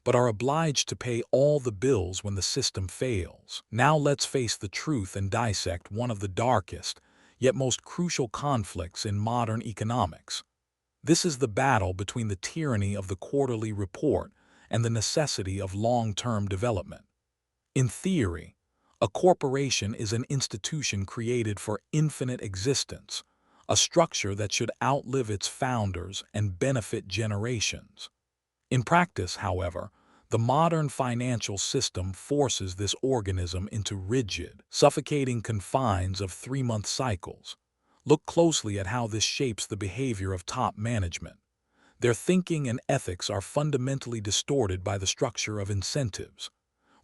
but are obliged to pay all the bills when the system fails. Now let's face the truth and dissect one of the darkest, yet most crucial conflicts in modern economics. This is the battle between the tyranny of the quarterly report and the necessity of long-term development. In theory, a corporation is an institution created for infinite existence, a structure that should outlive its founders and benefit generations. In practice, however, the modern financial system forces this organism into rigid, suffocating confines of 3-month cycles. Look closely at how this shapes the behavior of top management. Their thinking and ethics are fundamentally distorted by the structure of incentives.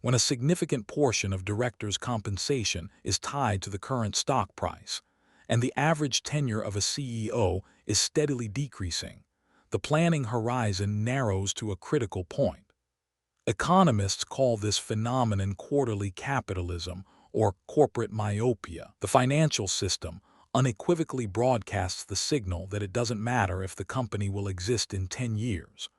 When a significant portion of directors' compensation is tied to the current stock price, and the average tenure of a CEO is steadily decreasing, the planning horizon narrows to a critical point. Economists call this phenomenon quarterly capitalism or corporate myopia. The financial system unequivocally broadcasts the signal that it doesn't matter if the company will exist in 10 years.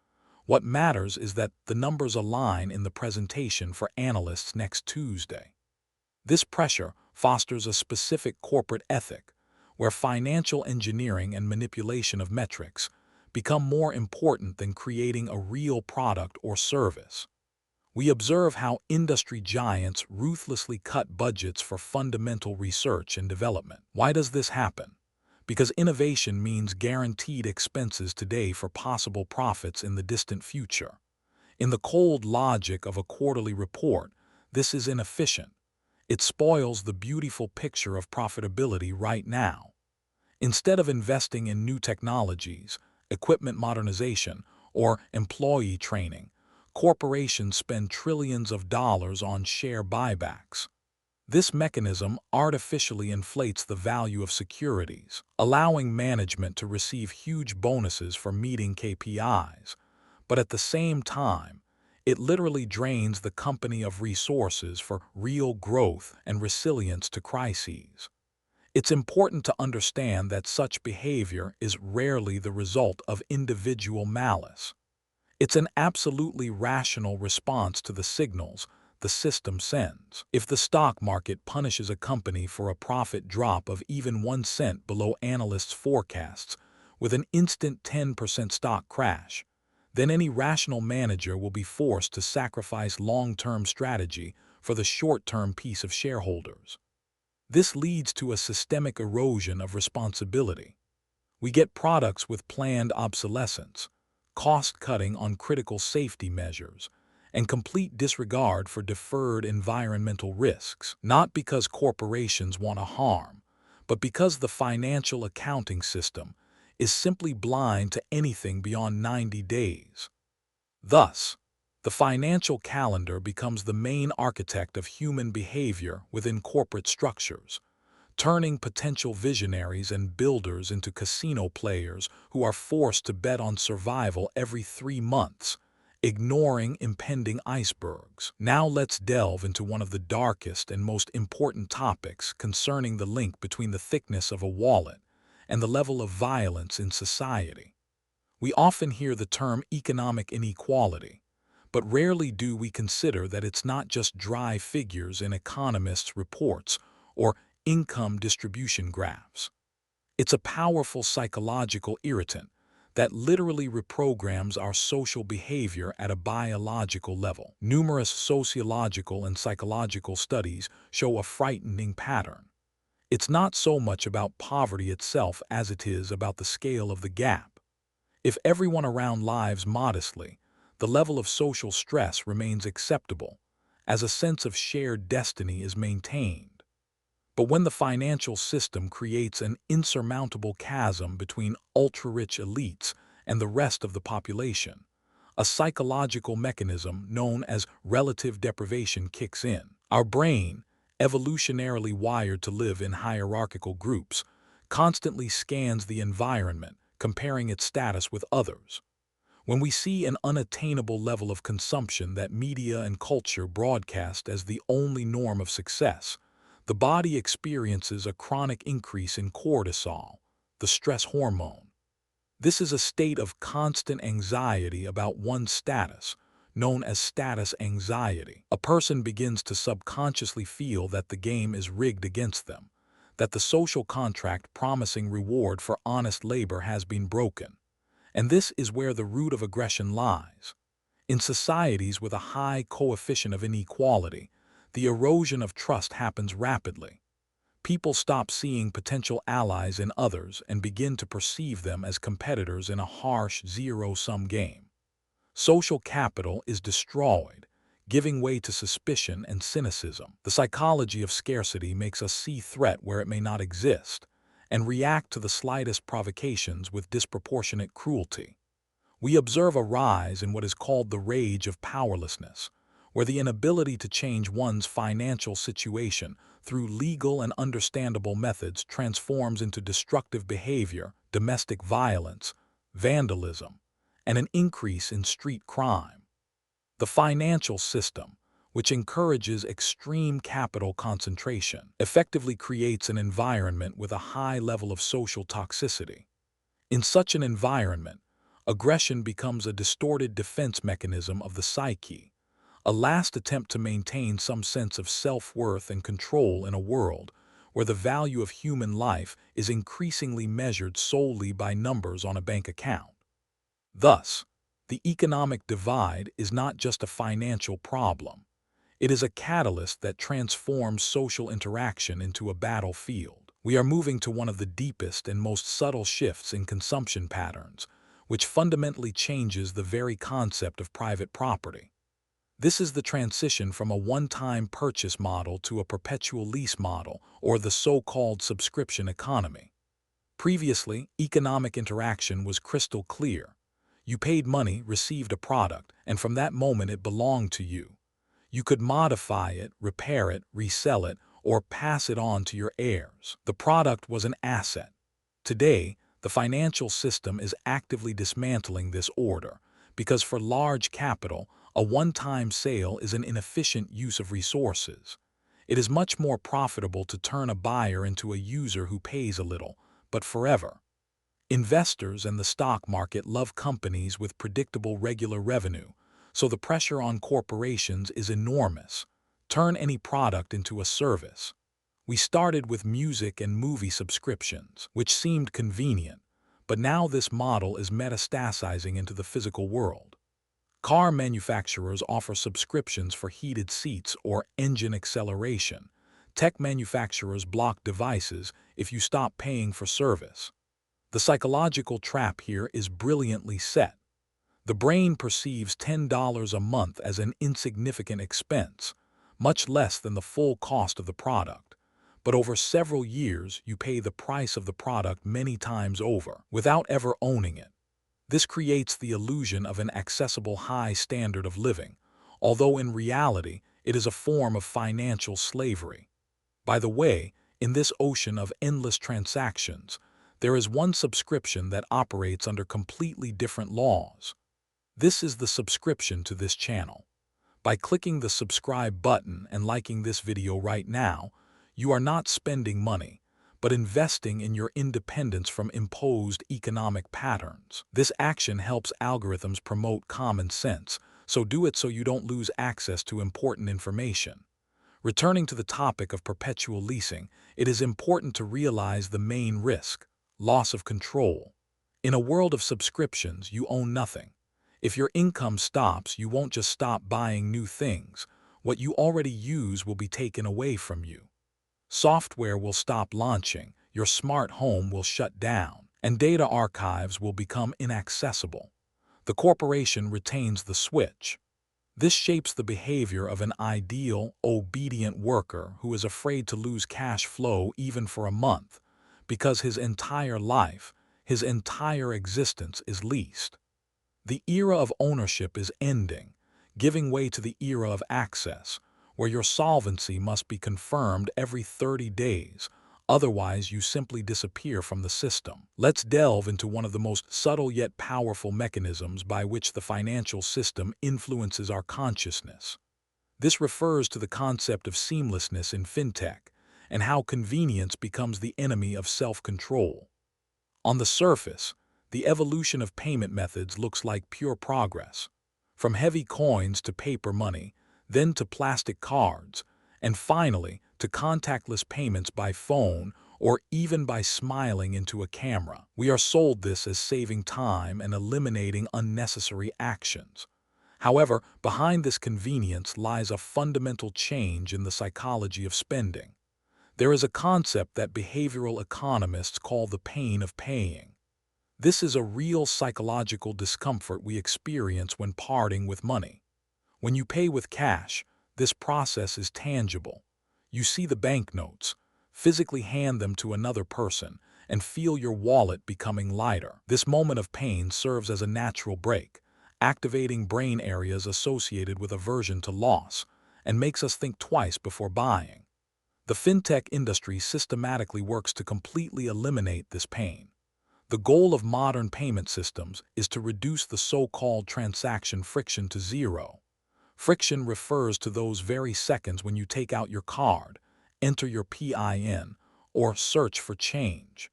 What matters is that the numbers align in the presentation for analysts next Tuesday. This pressure fosters a specific corporate ethic, where financial engineering and manipulation of metrics become more important than creating a real product or service. We observe how industry giants ruthlessly cut budgets for fundamental research and development. Why does this happen? Because innovation means guaranteed expenses today for possible profits in the distant future. In the cold logic of a quarterly report, this is inefficient. It spoils the beautiful picture of profitability right now. Instead of investing in new technologies, equipment modernization, or employee training, corporations spend trillions of dollars on share buybacks. This mechanism artificially inflates the value of securities, allowing management to receive huge bonuses for meeting KPIs. But at the same time, it literally drains the company of resources for real growth and resilience to crises. It's important to understand that such behavior is rarely the result of individual malice. It's an absolutely rational response to the signals the system sends. If the stock market punishes a company for a profit drop of even 1 cent below analysts' forecasts with an instant 10% stock crash, then any rational manager will be forced to sacrifice long-term strategy for the short-term peace of shareholders. This leads to a systemic erosion of responsibility. We get products with planned obsolescence, cost-cutting on critical safety measures, and complete disregard for deferred environmental risks, not because corporations want to harm, but because the financial accounting system is simply blind to anything beyond 90 days. Thus, the financial calendar becomes the main architect of human behavior within corporate structures, turning potential visionaries and builders into casino players who are forced to bet on survival every 3 months, ignoring impending icebergs. Now let's delve into one of the darkest and most important topics concerning the link between the thickness of a wallet and the level of violence in society. We often hear the term economic inequality, but rarely do we consider that it's not just dry figures in economists' reports or income distribution graphs. It's a powerful psychological irritant that literally reprograms our social behavior at a biological level. Numerous sociological and psychological studies show a frightening pattern. It's not so much about poverty itself as it is about the scale of the gap. If everyone around lives modestly, the level of social stress remains acceptable, as a sense of shared destiny is maintained. But when the financial system creates an insurmountable chasm between ultra-rich elites and the rest of the population, a psychological mechanism known as relative deprivation kicks in. Our brain, evolutionarily wired to live in hierarchical groups, constantly scans the environment, comparing its status with others. When we see an unattainable level of consumption that media and culture broadcast as the only norm of success, the body experiences a chronic increase in cortisol, the stress hormone. This is a state of constant anxiety about one's status, known as status anxiety. A person begins to subconsciously feel that the game is rigged against them, that the social contract promising reward for honest labor has been broken. And this is where the root of aggression lies. In societies with a high coefficient of inequality, the erosion of trust happens rapidly. People stop seeing potential allies in others and begin to perceive them as competitors in a harsh zero-sum game. Social capital is destroyed, giving way to suspicion and cynicism. The psychology of scarcity makes us see threat where it may not exist, and react to the slightest provocations with disproportionate cruelty. We observe a rise in what is called the rage of powerlessness, where the inability to change one's financial situation through legal and understandable methods transforms into destructive behavior, domestic violence, vandalism, and an increase in street crime. The financial system, which encourages extreme capital concentration, effectively creates an environment with a high level of social toxicity. In such an environment, aggression becomes a distorted defense mechanism of the psyche, a last attempt to maintain some sense of self-worth and control in a world where the value of human life is increasingly measured solely by numbers on a bank account. Thus, the economic divide is not just a financial problem. It is a catalyst that transforms social interaction into a battlefield. We are moving to one of the deepest and most subtle shifts in consumption patterns, which fundamentally changes the very concept of private property. This is the transition from a one-time purchase model to a perpetual lease model, or the so-called subscription economy. Previously, economic interaction was crystal clear. You paid money, received a product, and from that moment it belonged to you. You could modify it, repair it, resell it, or pass it on to your heirs. The product was an asset. Today, the financial system is actively dismantling this order, because for large capital, a one-time sale is an inefficient use of resources. It is much more profitable to turn a buyer into a user who pays a little, but forever. Investors and the stock market love companies with predictable regular revenue, so the pressure on corporations is enormous. Turn any product into a service. We started with music and movie subscriptions, which seemed convenient, but now this model is metastasizing into the physical world. Car manufacturers offer subscriptions for heated seats or engine acceleration. Tech manufacturers block devices if you stop paying for service. The psychological trap here is brilliantly set. The brain perceives $10 a month as an insignificant expense, much less than the full cost of the product. But over several years, you pay the price of the product many times over, without ever owning it. This creates the illusion of an accessible high standard of living, although in reality, it is a form of financial slavery. By the way, in this ocean of endless transactions, there is one subscription that operates under completely different laws. This is the subscription to this channel. By clicking the subscribe button and liking this video right now, you are not spending money, but investing in your independence from imposed economic patterns. This action helps algorithms promote common sense, so do it so you don't lose access to important information. Returning to the topic of perpetual leasing, it is important to realize the main risk: loss of control. In a world of subscriptions, you own nothing. If your income stops, you won't just stop buying new things. What you already use will be taken away from you. Software will stop launching, your smart home will shut down, and data archives will become inaccessible. The corporation retains the switch. This shapes the behavior of an ideal, obedient worker who is afraid to lose cash flow even for a month, because his entire life, his entire existence is leased. The era of ownership is ending, giving way to the era of access, where your solvency must be confirmed every 30 days, otherwise you simply disappear from the system. Let's delve into one of the most subtle yet powerful mechanisms by which the financial system influences our consciousness. This refers to the concept of seamlessness in fintech, and how convenience becomes the enemy of self-control. On the surface, the evolution of payment methods looks like pure progress. From heavy coins to paper money, then to plastic cards, and finally to contactless payments by phone or even by smiling into a camera. We are sold this as saving time and eliminating unnecessary actions. However, behind this convenience lies a fundamental change in the psychology of spending. There is a concept that behavioral economists call the pain of paying. This is a real psychological discomfort we experience when parting with money. When you pay with cash, this process is tangible. You see the banknotes, physically hand them to another person, and feel your wallet becoming lighter. This moment of pain serves as a natural break, activating brain areas associated with aversion to loss, and makes us think twice before buying. The fintech industry systematically works to completely eliminate this pain. The goal of modern payment systems is to reduce the so-called transaction friction to zero. Friction refers to those very seconds when you take out your card, enter your PIN, or search for change.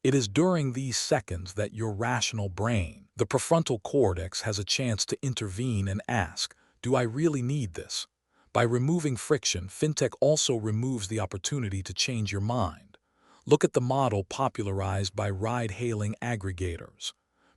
It is during these seconds that your rational brain, the prefrontal cortex, has a chance to intervene and ask, do I really need this? By removing friction, fintech also removes the opportunity to change your mind. Look at the model popularized by ride-hailing aggregators.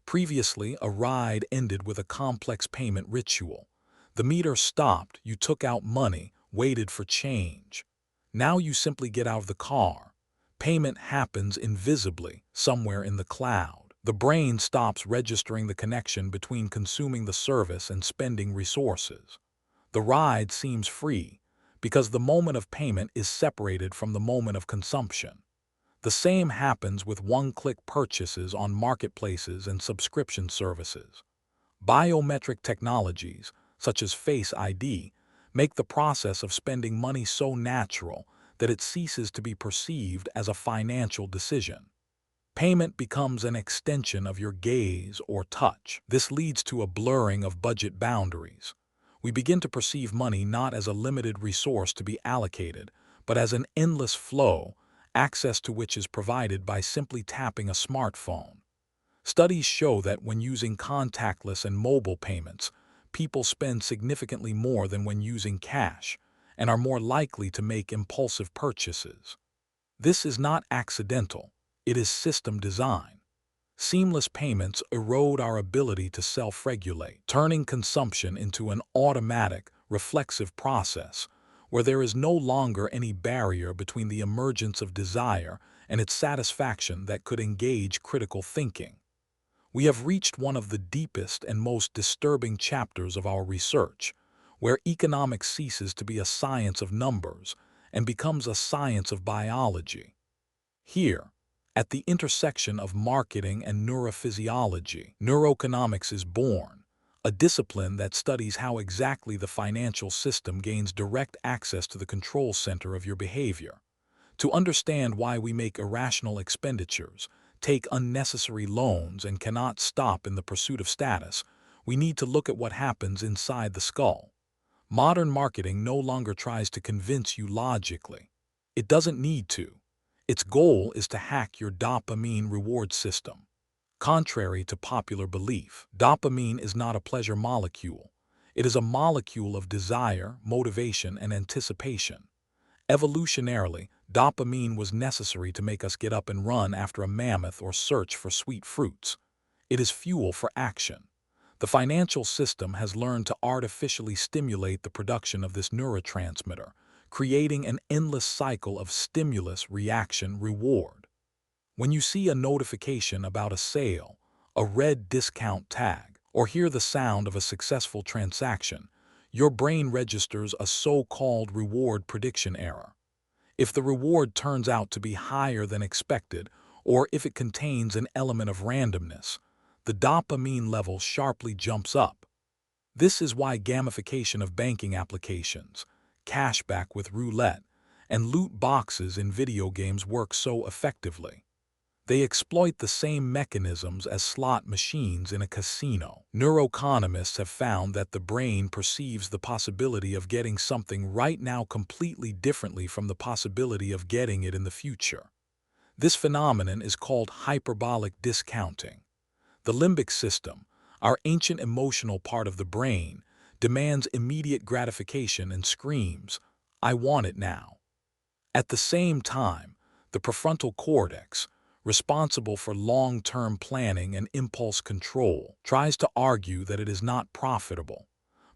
Previously, a ride ended with a complex payment ritual. The meter stopped, you took out money, waited for change. Now you simply get out of the car. Payment happens invisibly, somewhere in the cloud. The brain stops registering the connection between consuming the service and spending resources. The ride seems free, because the moment of payment is separated from the moment of consumption. The same happens with one-click purchases on marketplaces and subscription services. Biometric technologies, such as Face ID, make the process of spending money so natural that it ceases to be perceived as a financial decision. Payment becomes an extension of your gaze or touch. This leads to a blurring of budget boundaries. We begin to perceive money not as a limited resource to be allocated, but as an endless flow, access to which is provided by simply tapping a smartphone. Studies show that when using contactless and mobile payments, people spend significantly more than when using cash and are more likely to make impulsive purchases. This is not accidental, it is system design. Seamless payments erode our ability to self-regulate, turning consumption into an automatic, reflexive process where there is no longer any barrier between the emergence of desire and its satisfaction that could engage critical thinking. We have reached one of the deepest and most disturbing chapters of our research, where economics ceases to be a science of numbers and becomes a science of biology. Here, at the intersection of marketing and neurophysiology, neuroeconomics is born, a discipline that studies how exactly the financial system gains direct access to the control center of your behavior. To understand why we make irrational expenditures, take unnecessary loans, and cannot stop in the pursuit of status, we need to look at what happens inside the skull. Modern marketing no longer tries to convince you logically. It doesn't need to. Its goal is to hack your dopamine reward system. Contrary to popular belief, dopamine is not a pleasure molecule. It is a molecule of desire, motivation, and anticipation. Evolutionarily, dopamine was necessary to make us get up and run after a mammoth or search for sweet fruits. It is fuel for action. The financial system has learned to artificially stimulate the production of this neurotransmitter, creating an endless cycle of stimulus, reaction, reward. When you see a notification about a sale, a red discount tag, or hear the sound of a successful transaction, your brain registers a so-called reward prediction error. If the reward turns out to be higher than expected, or if it contains an element of randomness, the dopamine level sharply jumps up. This is why gamification of banking applications, cashback with roulette, and loot boxes in video games work so effectively. They exploit the same mechanisms as slot machines in a casino. Neuroeconomists have found that the brain perceives the possibility of getting something right now completely differently from the possibility of getting it in the future. This phenomenon is called hyperbolic discounting. The limbic system, our ancient emotional part of the brain, demands immediate gratification and screams, "I want it now." At the same time, the prefrontal cortex, responsible for long-term planning and impulse control, tries to argue that it is not profitable.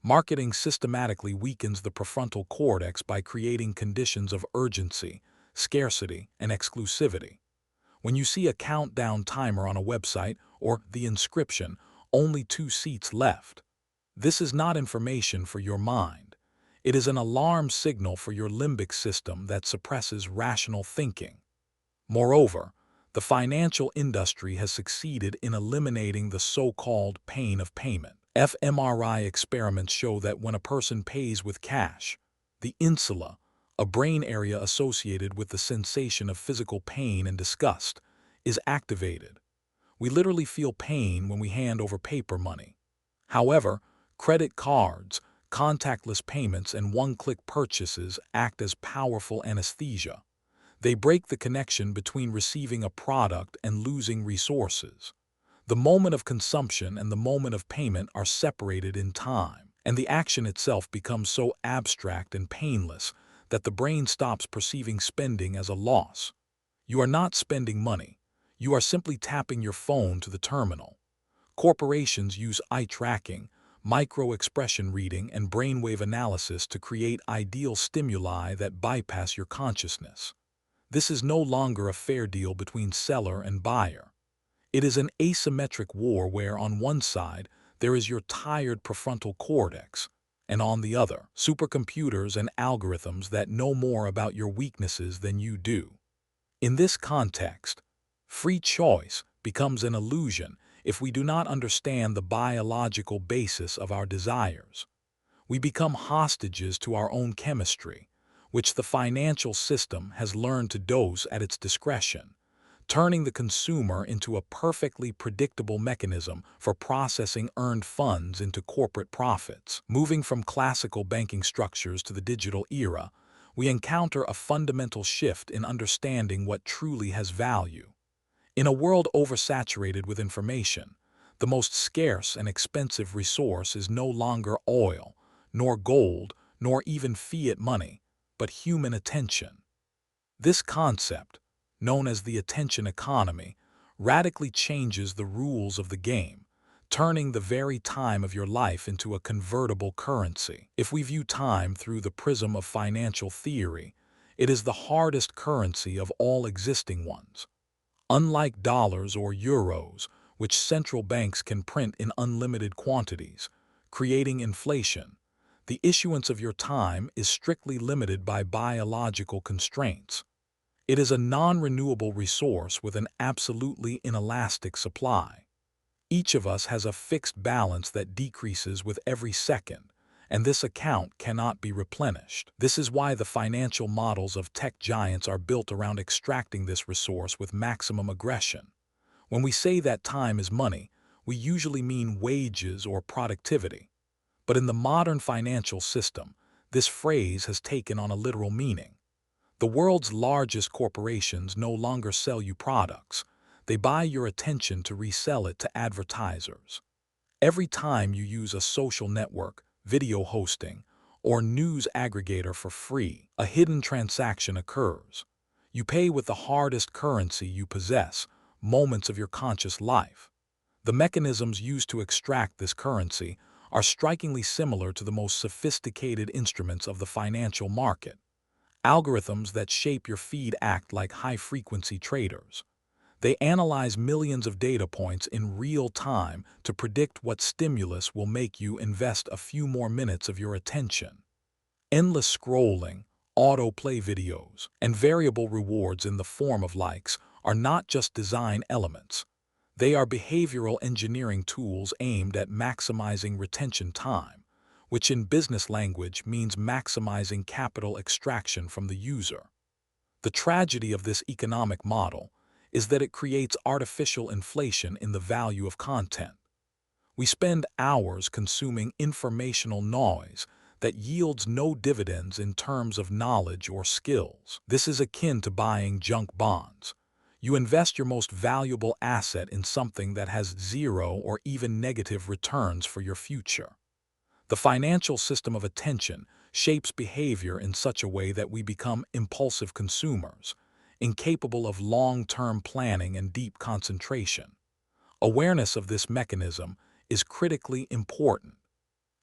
Marketing systematically weakens the prefrontal cortex by creating conditions of urgency, scarcity, and exclusivity. When you see a countdown timer on a website or the inscription, "Only 2 seats left," this is not information for your mind. It is an alarm signal for your limbic system that suppresses rational thinking. Moreover, the financial industry has succeeded in eliminating the so-called pain of payment. fMRI experiments show that when a person pays with cash, the insula, a brain area associated with the sensation of physical pain and disgust, is activated. We literally feel pain when we hand over paper money. However, credit cards, contactless payments, and one-click purchases act as powerful anesthesia. They break the connection between receiving a product and losing resources. The moment of consumption and the moment of payment are separated in time, and the action itself becomes so abstract and painless that the brain stops perceiving spending as a loss. You are not spending money. You are simply tapping your phone to the terminal. Corporations use eye tracking, micro-expression reading, and brainwave analysis to create ideal stimuli that bypass your consciousness. This is no longer a fair deal between seller and buyer. It is an asymmetric war where on one side there is your tired prefrontal cortex, and on the other, supercomputers and algorithms that know more about your weaknesses than you do. In this context, free choice becomes an illusion if we do not understand the biological basis of our desires. We become hostages to our own chemistry, which the financial system has learned to dose at its discretion, turning the consumer into a perfectly predictable mechanism for processing earned funds into corporate profits. Moving from classical banking structures to the digital era, we encounter a fundamental shift in understanding what truly has value. In a world oversaturated with information, the most scarce and expensive resource is no longer oil, nor gold, nor even fiat money, but human attention. This concept, known as the attention economy, radically changes the rules of the game, turning the very time of your life into a convertible currency. If we view time through the prism of financial theory, it is the hardest currency of all existing ones. Unlike dollars or euros, which central banks can print in unlimited quantities, creating inflation, the issuance of your time is strictly limited by biological constraints. It is a non-renewable resource with an absolutely inelastic supply. Each of us has a fixed balance that decreases with every second, and this account cannot be replenished. This is why the financial models of tech giants are built around extracting this resource with maximum aggression. When we say that time is money, we usually mean wages or productivity. But in the modern financial system, this phrase has taken on a literal meaning. The world's largest corporations no longer sell you products. They buy your attention to resell it to advertisers. Every time you use a social network, video hosting, or news aggregator for free, a hidden transaction occurs. You pay with the hardest currency you possess, moments of your conscious life. The mechanisms used to extract this currency are strikingly similar to the most sophisticated instruments of the financial market. Algorithms that shape your feed act like high-frequency traders. They analyze millions of data points in real time to predict what stimulus will make you invest a few more minutes of your attention. Endless scrolling, autoplay videos, and variable rewards in the form of likes are not just design elements. They are behavioral engineering tools aimed at maximizing retention time, which in business language means maximizing capital extraction from the user. The tragedy of this economic model is that it creates artificial inflation in the value of content. We spend hours consuming informational noise that yields no dividends in terms of knowledge or skills. This is akin to buying junk bonds. You invest your most valuable asset in something that has zero or even negative returns for your future. The financial system of attention shapes behavior in such a way that we become impulsive consumers, incapable of long-term planning and deep concentration. Awareness of this mechanism is critically important.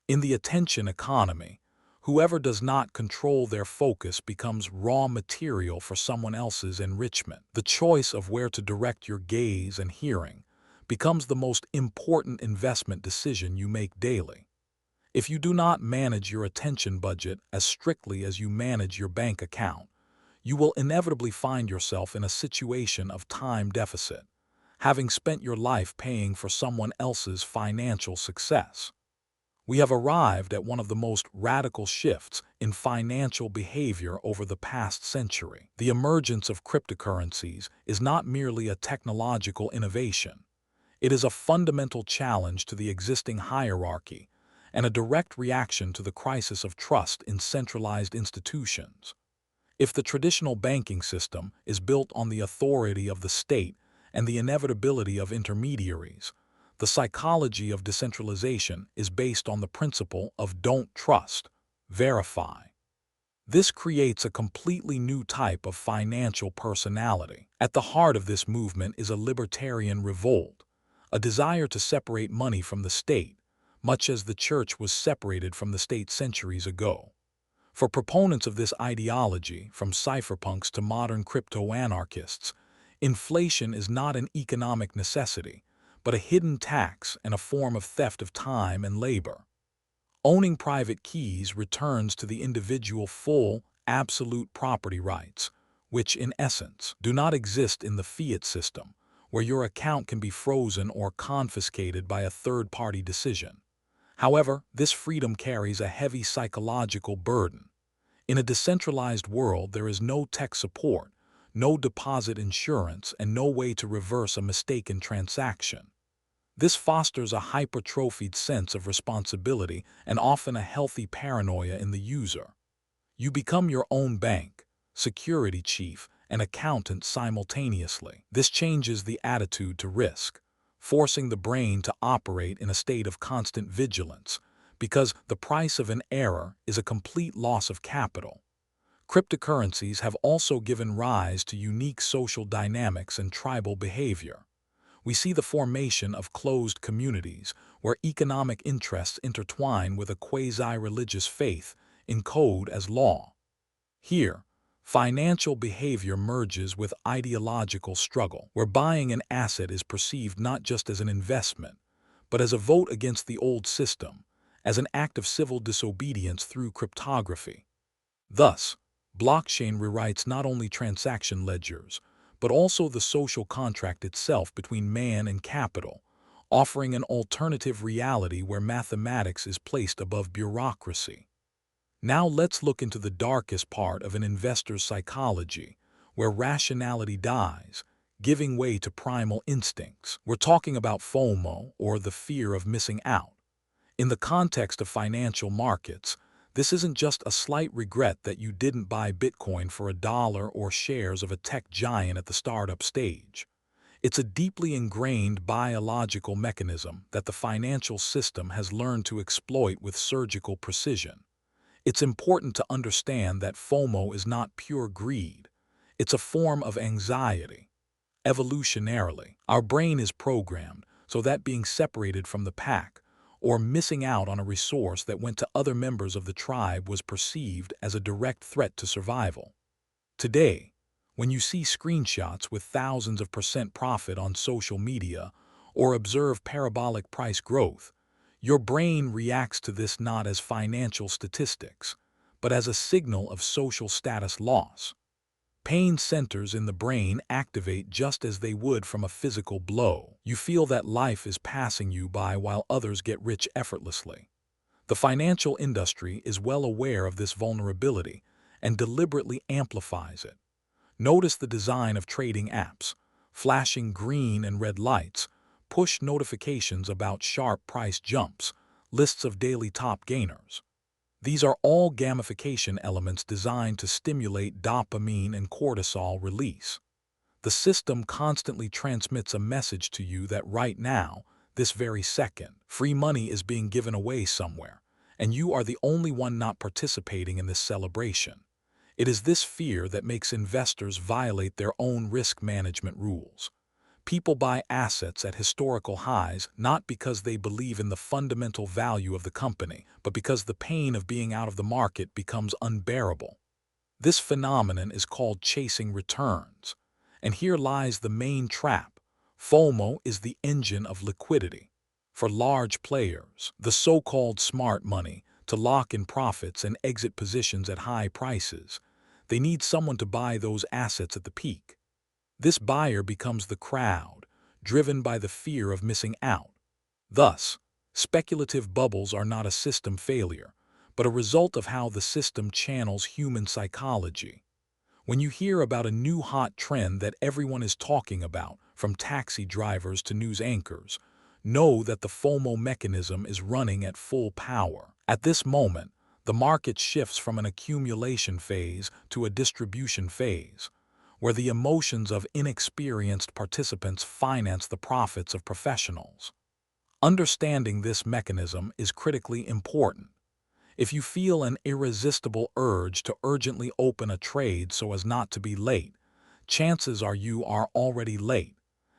In the attention economy, whoever does not control their focus becomes raw material for someone else's enrichment. The choice of where to direct your gaze and hearing becomes the most important investment decision you make daily. If you do not manage your attention budget as strictly as you manage your bank account, you will inevitably find yourself in a situation of time deficit, having spent your life paying for someone else's financial success. We have arrived at one of the most radical shifts in financial behavior over the past century. The emergence of cryptocurrencies is not merely a technological innovation. It is a fundamental challenge to the existing hierarchy and a direct reaction to the crisis of trust in centralized institutions. If the traditional banking system is built on the authority of the state and the inevitability of intermediaries, the psychology of decentralization is based on the principle of don't trust, verify. This creates a completely new type of financial personality. At the heart of this movement is a libertarian revolt, a desire to separate money from the state, much as the church was separated from the state centuries ago. For proponents of this ideology, from cypherpunks to modern crypto-anarchists, inflation is not an economic necessity, but a hidden tax and a form of theft of time and labor. Owning private keys returns to the individual full, absolute property rights, which, in essence, do not exist in the fiat system, where your account can be frozen or confiscated by a third-party decision. However, this freedom carries a heavy psychological burden. In a decentralized world, there is no tech support, no deposit insurance, and no way to reverse a mistaken transaction. This fosters a hypertrophied sense of responsibility and often a healthy paranoia in the user. You become your own bank, security chief, and accountant simultaneously. This changes the attitude to risk, forcing the brain to operate in a state of constant vigilance, because the price of an error is a complete loss of capital. Cryptocurrencies have also given rise to unique social dynamics and tribal behavior. We see the formation of closed communities where economic interests intertwine with a quasi-religious faith in code as law. Here, financial behavior merges with ideological struggle, where buying an asset is perceived not just as an investment, but as a vote against the old system, as an act of civil disobedience through cryptography. Thus, blockchain rewrites not only transaction ledgers, but also the social contract itself between man and capital, offering an alternative reality where mathematics is placed above bureaucracy. Now let's look into the darkest part of an investor's psychology, where rationality dies, giving way to primal instincts. We're talking about FOMO, or the fear of missing out. In the context of financial markets, this isn't just a slight regret that you didn't buy Bitcoin for $1 or shares of a tech giant at the startup stage. It's a deeply ingrained biological mechanism that the financial system has learned to exploit with surgical precision. It's important to understand that FOMO is not pure greed. It's a form of anxiety. Evolutionarily, our brain is programmed so that being separated from the pack, or missing out on a resource that went to other members of the tribe, was perceived as a direct threat to survival. Today, when you see screenshots with thousands of % profit on social media or observe parabolic price growth, your brain reacts to this not as financial statistics, but as a signal of social status loss. Pain centers in the brain activate just as they would from a physical blow. You feel that life is passing you by while others get rich effortlessly. The financial industry is well aware of this vulnerability and deliberately amplifies it. Notice the design of trading apps: flashing green and red lights, push notifications about sharp price jumps, lists of daily top gainers. These are all gamification elements designed to stimulate dopamine and cortisol release. The system constantly transmits a message to you that right now, this very second, free money is being given away somewhere, and you are the only one not participating in this celebration. It is this fear that makes investors violate their own risk management rules. People buy assets at historical highs not because they believe in the fundamental value of the company, but because the pain of being out of the market becomes unbearable. This phenomenon is called chasing returns. And here lies the main trap. FOMO is the engine of liquidity. For large players, the so-called smart money, to lock in profits and exit positions at high prices, they need someone to buy those assets at the peak. This buyer becomes the crowd, driven by the fear of missing out. Thus, speculative bubbles are not a system failure, but a result of how the system channels human psychology. When you hear about a new hot trend that everyone is talking about, from taxi drivers to news anchors, know that the FOMO mechanism is running at full power. At this moment, the market shifts from an accumulation phase to a distribution phase, where the emotions of inexperienced participants finance the profits of professionals. Understanding this mechanism is critically important. If you feel an irresistible urge to urgently open a trade so as not to be late, chances are you are already late,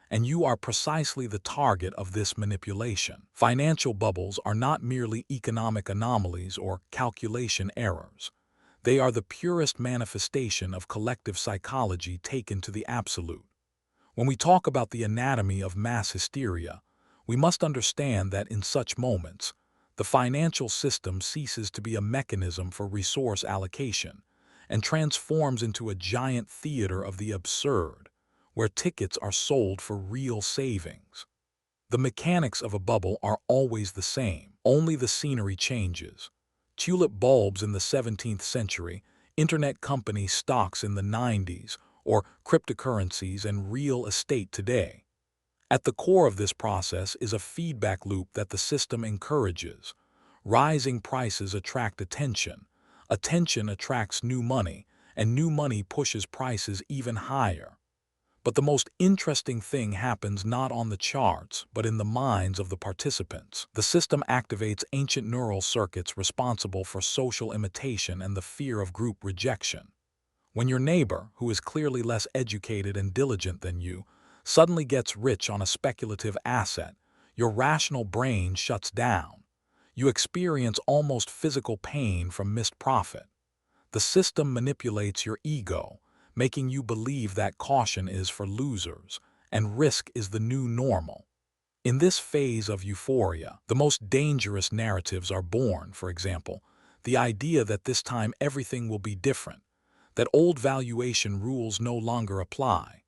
and you are precisely the target of this manipulation. Financial bubbles are not merely economic anomalies or calculation errors. They are the purest manifestation of collective psychology taken to the absolute. When we talk about the anatomy of mass hysteria, we must understand that in such moments, the financial system ceases to be a mechanism for resource allocation and transforms into a giant theater of the absurd, where tickets are sold for real savings. The mechanics of a bubble are always the same, only the scenery changes. Tulip bulbs in the 17th century, internet company stocks in the 90s, or cryptocurrencies and real estate today. At the core of this process is a feedback loop that the system encourages. Rising prices attract attention, attention attracts new money, and new money pushes prices even higher. But the most interesting thing happens not on the charts, but in the minds of the participants. The system activates ancient neural circuits responsible for social imitation and the fear of group rejection. When your neighbor, who is clearly less educated and diligent than you, suddenly gets rich on a speculative asset, your rational brain shuts down. You experience almost physical pain from missed profit. The system manipulates your ego, making you believe that caution is for losers and risk is the new normal. In this phase of euphoria, the most dangerous narratives are born. For example, the idea that this time everything will be different, that old valuation rules no longer apply,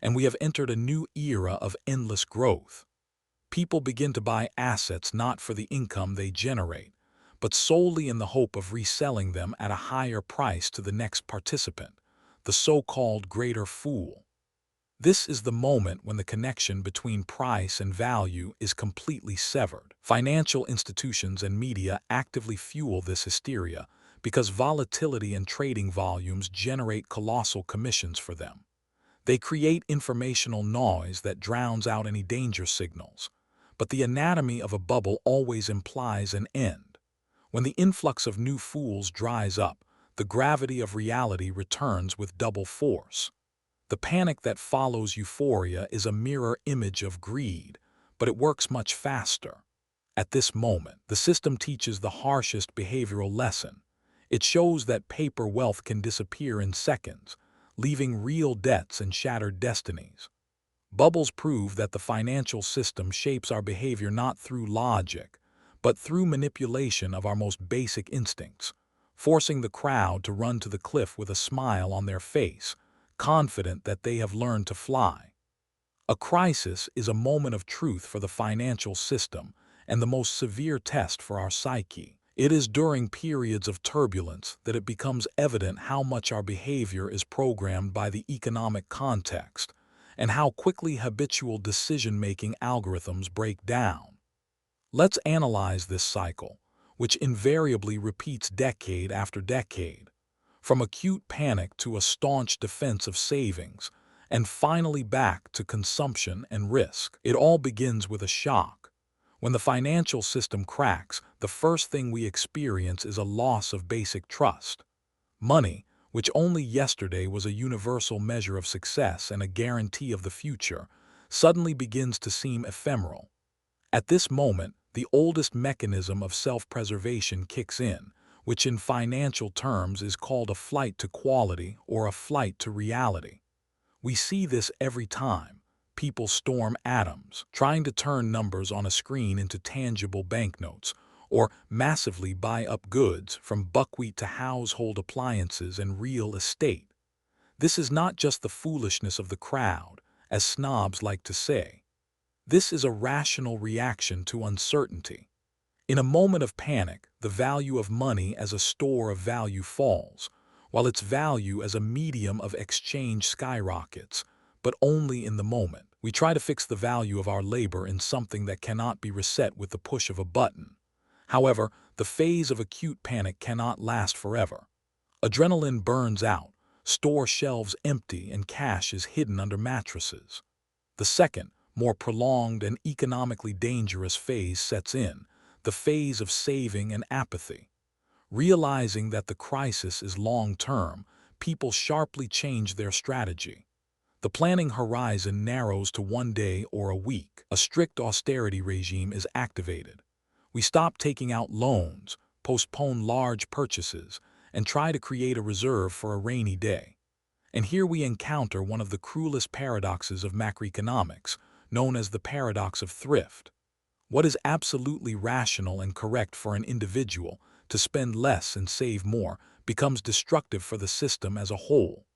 and we have entered a new era of endless growth. People begin to buy assets not for the income they generate, but solely in the hope of reselling them at a higher price to the next participant, the so-called greater fool. This is the moment when the connection between price and value is completely severed. Financial institutions and media actively fuel this hysteria because volatility and trading volumes generate colossal commissions for them. They create informational noise that drowns out any danger signals. But the anatomy of a bubble always implies an end. When the influx of new fools dries up, the gravity of reality returns with double force. The panic that follows euphoria is a mirror image of greed, but it works much faster. At this moment, the system teaches the harshest behavioral lesson. It shows that paper wealth can disappear in seconds, leaving real debts and shattered destinies. Bubbles prove that the financial system shapes our behavior not through logic, but through manipulation of our most basic instincts, forcing the crowd to run to the cliff with a smile on their face, confident that they have learned to fly. A crisis is a moment of truth for the financial system and the most severe test for our psyche. It is during periods of turbulence that it becomes evident how much our behavior is programmed by the economic context and how quickly habitual decision-making algorithms break down. Let's analyze this cycle, which invariably repeats decade after decade. From acute panic to a staunch defense of savings, and finally back to consumption and risk. It all begins with a shock. When the financial system cracks, the first thing we experience is a loss of basic trust. Money, which only yesterday was a universal measure of success and a guarantee of the future, suddenly begins to seem ephemeral. At this moment, the oldest mechanism of self-preservation kicks in, which in financial terms is called a flight to quality or a flight to reality. We see this every time. People storm atoms, trying to turn numbers on a screen into tangible banknotes, or massively buy up goods from buckwheat to household appliances and real estate. This is not just the foolishness of the crowd, as snobs like to say. This is a rational reaction to uncertainty. In a moment of panic, the value of money as a store of value falls, while its value as a medium of exchange skyrockets, but only in the moment. We try to fix the value of our labor in something that cannot be reset with the push of a button. However, the phase of acute panic cannot last forever. Adrenaline burns out, store shelves empty, and cash is hidden under mattresses. The second, more prolonged and economically dangerous phase sets in, the phase of saving and apathy. Realizing that the crisis is long-term, people sharply change their strategy. The planning horizon narrows to one day or a week. A strict austerity regime is activated. We stop taking out loans, postpone large purchases, and try to create a reserve for a rainy day. And here we encounter one of the cruelest paradoxes of macroeconomics, known as the paradox of thrift. What is absolutely rational and correct for an individual to spend less and save more becomes destructive for the system as a whole.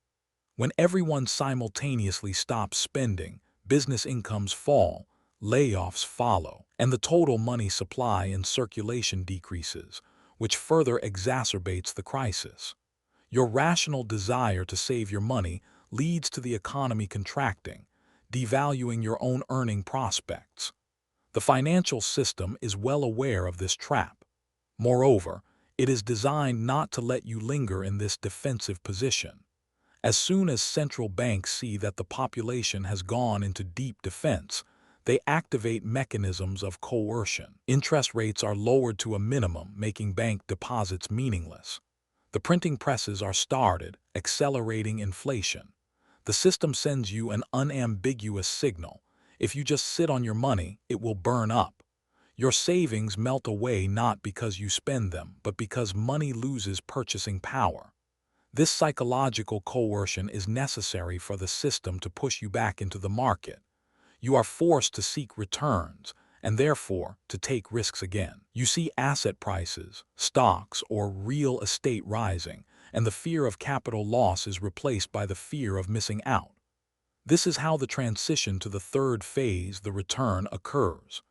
When everyone simultaneously stops spending, business incomes fall, layoffs follow, and the total money supply in circulation decreases, which further exacerbates the crisis. Your rational desire to save your money leads to the economy contracting, devaluing your own earning prospects. The financial system is well aware of this trap. Moreover, it is designed not to let you linger in this defensive position. As soon as central banks see that the population has gone into deep defense, they activate mechanisms of coercion. Interest rates are lowered to a minimum, making bank deposits meaningless. The printing presses are started, accelerating inflation. The system sends you an unambiguous signal. If you just sit on your money, it will burn up. Your savings melt away not because you spend them, but because money loses purchasing power. This psychological coercion is necessary for the system to push you back into the market. You are forced to seek returns, and therefore to take risks again. You see asset prices, stocks, or real estate rising, and the fear of capital loss is replaced by the fear of missing out. This is how the transition to the third phase, the return, occurs.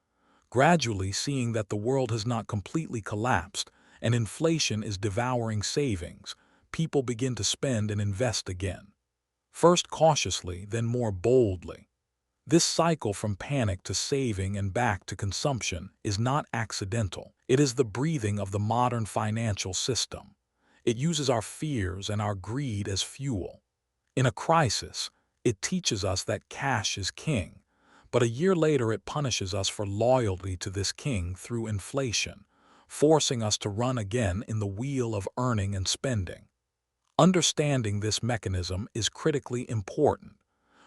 Gradually seeing that the world has not completely collapsed and inflation is devouring savings, people begin to spend and invest again. First cautiously, then more boldly. This cycle from panic to saving and back to consumption is not accidental. It is the breathing of the modern financial system. It uses our fears and our greed as fuel. In a crisis, it teaches us that cash is king, but a year later it punishes us for loyalty to this king through inflation, forcing us to run again in the wheel of earning and spending. Understanding this mechanism is critically important.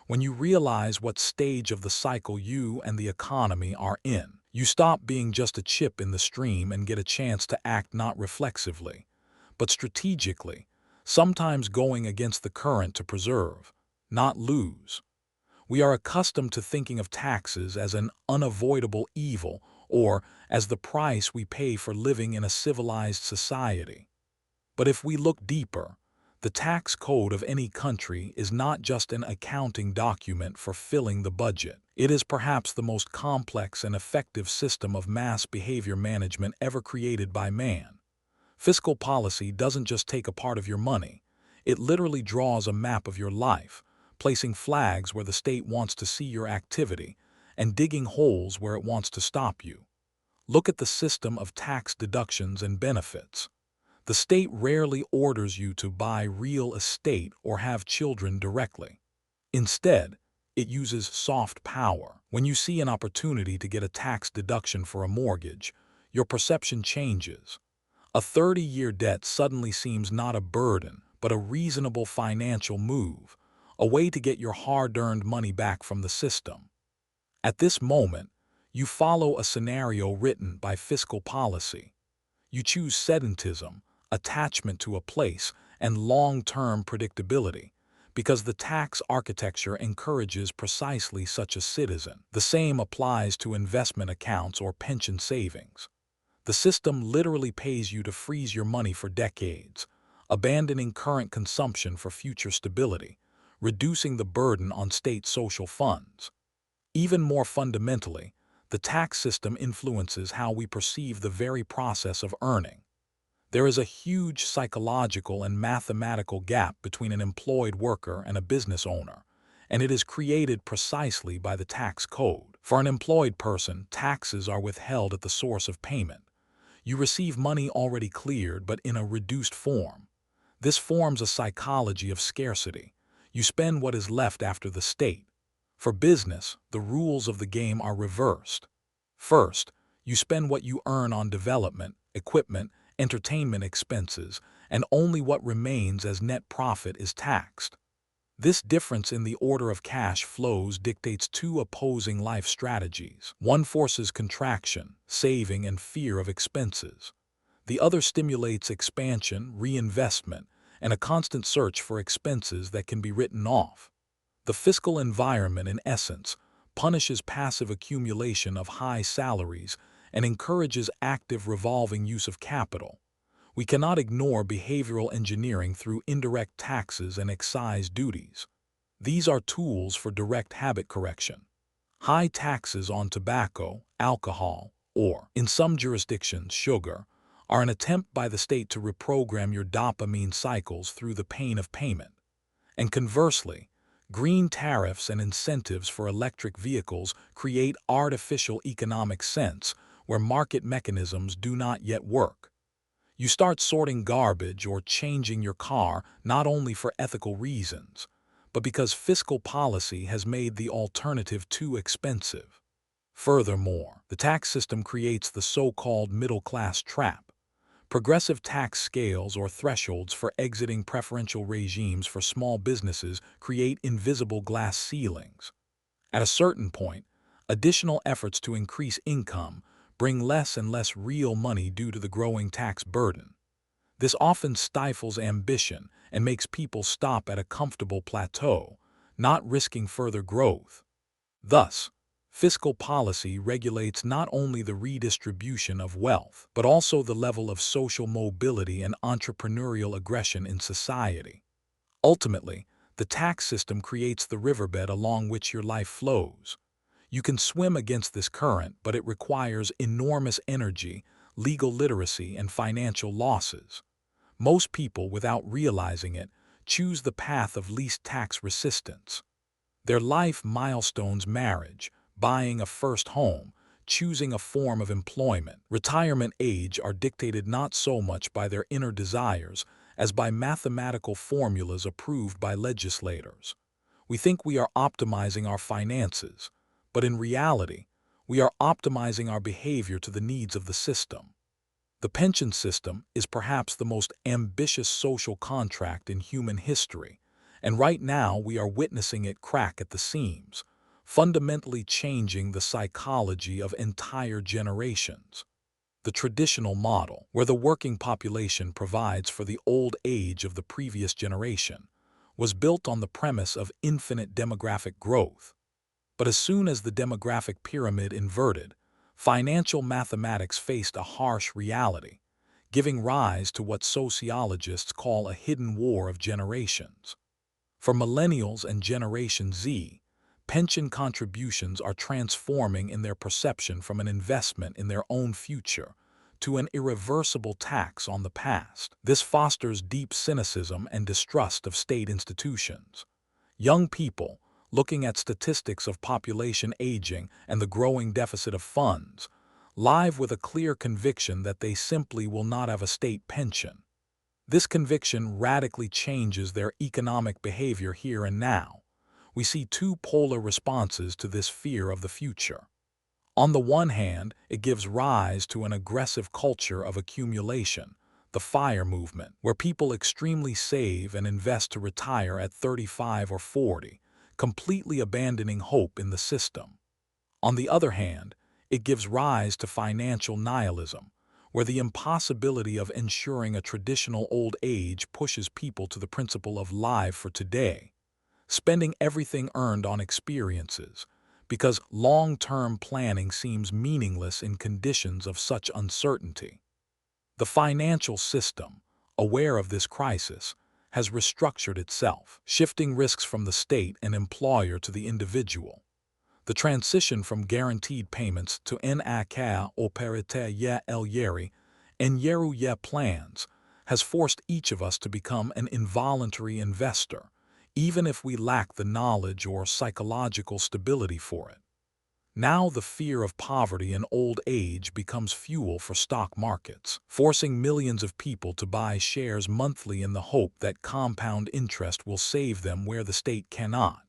When you realize what stage of the cycle you and the economy are in, you stop being just a chip in the stream and get a chance to act not reflexively, but strategically, sometimes going against the current to preserve, not lose. We are accustomed to thinking of taxes as an unavoidable evil or as the price we pay for living in a civilized society. But if we look deeper, the tax code of any country is not just an accounting document for filling the budget. It is perhaps the most complex and effective system of mass behavior management ever created by man. Fiscal policy doesn't just take a part of your money. It literally draws a map of your life, placing flags where the state wants to see your activity and digging holes where it wants to stop you. Look at the system of tax deductions and benefits. The state rarely orders you to buy real estate or have children directly. Instead, it uses soft power. When you see an opportunity to get a tax deduction for a mortgage, your perception changes. A 30-year debt suddenly seems not a burden, but a reasonable financial move, a way to get your hard-earned money back from the system. At this moment, you follow a scenario written by fiscal policy. You choose sedentism, attachment to a place, and long-term predictability, because the tax architecture encourages precisely such a citizen. The same applies to investment accounts or pension savings. The system literally pays you to freeze your money for decades, abandoning current consumption for future stability, reducing the burden on state social funds. Even more fundamentally, the tax system influences how we perceive the very process of earning. There is a huge psychological and mathematical gap between an employed worker and a business owner, and it is created precisely by the tax code. For an employed person, taxes are withheld at the source of payment. You receive money already cleared but in a reduced form. This forms a psychology of scarcity. You spend what is left after the state. For business, the rules of the game are reversed. First, you spend what you earn on development, equipment, entertainment expenses, and only what remains as net profit is taxed. This difference in the order of cash flows dictates two opposing life strategies. One forces contraction, saving, and fear of expenses. The other stimulates expansion, reinvestment, and a constant search for expenses that can be written off. The fiscal environment, in essence, punishes passive accumulation of high salaries and encourages active revolving use of capital. We cannot ignore behavioral engineering through indirect taxes and excise duties. These are tools for direct habit correction. High taxes on tobacco, alcohol, or, in some jurisdictions, sugar, are an attempt by the state to reprogram your dopamine cycles through the pain of payment. And conversely, green tariffs and incentives for electric vehicles create artificial economic sense where market mechanisms do not yet work. You start sorting garbage or changing your car not only for ethical reasons, but because fiscal policy has made the alternative too expensive. Furthermore, the tax system creates the so-called middle-class trap. Progressive tax scales or thresholds for exiting preferential regimes for small businesses create invisible glass ceilings. At a certain point, additional efforts to increase income bring less and less real money due to the growing tax burden. This often stifles ambition and makes people stop at a comfortable plateau, not risking further growth. Thus, fiscal policy regulates not only the redistribution of wealth, but also the level of social mobility and entrepreneurial aggression in society. Ultimately, the tax system creates the riverbed along which your life flows. You can swim against this current, but it requires enormous energy, legal literacy, and financial losses. Most people, without realizing it, choose the path of least tax resistance. Their life milestones, marriage, buying a first home, choosing a form of employment, retirement age are dictated not so much by their inner desires as by mathematical formulas approved by legislators. We think we are optimizing our finances, but in reality, we are optimizing our behavior to the needs of the system. The pension system is perhaps the most ambitious social contract in human history, and right now we are witnessing it crack at the seams, fundamentally changing the psychology of entire generations. The traditional model, where the working population provides for the old age of the previous generation, was built on the premise of infinite demographic growth. But as soon as the demographic pyramid inverted, financial mathematics faced a harsh reality, giving rise to what sociologists call a hidden war of generations. For millennials and Generation Z, pension contributions are transforming in their perception from an investment in their own future to an irreversible tax on the past. This fosters deep cynicism and distrust of state institutions. Young people, looking at statistics of population aging and the growing deficit of funds, live with a clear conviction that they simply will not have a state pension. This conviction radically changes their economic behavior here and now. we see two polar responses to this fear of the future. On the one hand, it gives rise to an aggressive culture of accumulation, the FIRE movement, where people extremely save and invest to retire at 35 or 40, completely abandoning hope in the system. On the other hand, it gives rise to financial nihilism, where the impossibility of ensuring a traditional old age pushes people to the principle of live for today, spending everything earned on experiences, because long-term planning seems meaningless in conditions of such uncertainty. The financial system, aware of this crisis, has restructured itself, shifting risks from the state and employer to the individual. The transition from guaranteed payments to NACA operateur Elyeri and Yeru plans has forced each of us to become an involuntary investor, even if we lack the knowledge or psychological stability for it. Now the fear of poverty and old age becomes fuel for stock markets, forcing millions of people to buy shares monthly in the hope that compound interest will save them where the state cannot.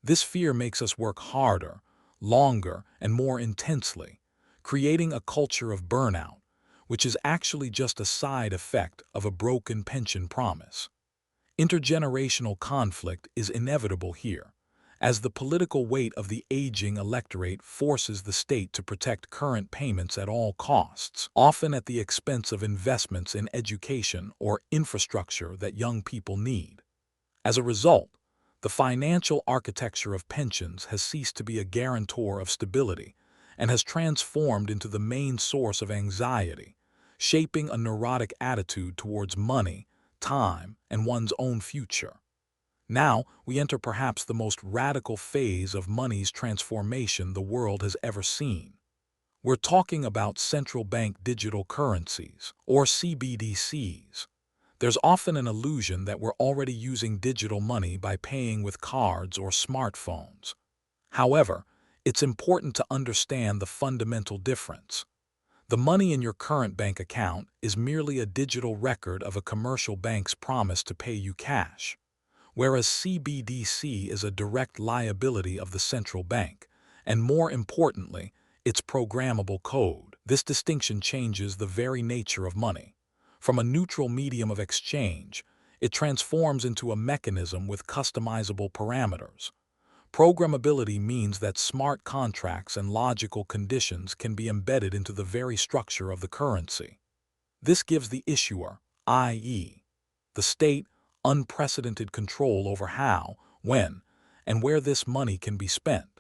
This fear makes us work harder, longer, and more intensely, creating a culture of burnout, which is actually just a side effect of a broken pension promise. Intergenerational conflict is inevitable here, as the political weight of the aging electorate forces the state to protect current payments at all costs, often at the expense of investments in education or infrastructure that young people need. As a result, the financial architecture of pensions has ceased to be a guarantor of stability and has transformed into the main source of anxiety, shaping a neurotic attitude towards money, time, and one's own future. Now, we enter perhaps the most radical phase of money's transformation the world has ever seen. We're talking about central bank digital currencies, or CBDCs. There's often an illusion that we're already using digital money by paying with cards or smartphones. However, it's important to understand the fundamental difference. The money in your current bank account is merely a digital record of a commercial bank's promise to pay you cash, whereas CBDC is a direct liability of the central bank, and more importantly, its programmable code. This distinction changes the very nature of money. From a neutral medium of exchange, it transforms into a mechanism with customizable parameters. Programmability means that smart contracts and logical conditions can be embedded into the very structure of the currency. This gives the issuer, i.e., the state, unprecedented control over how, when, and where this money can be spent.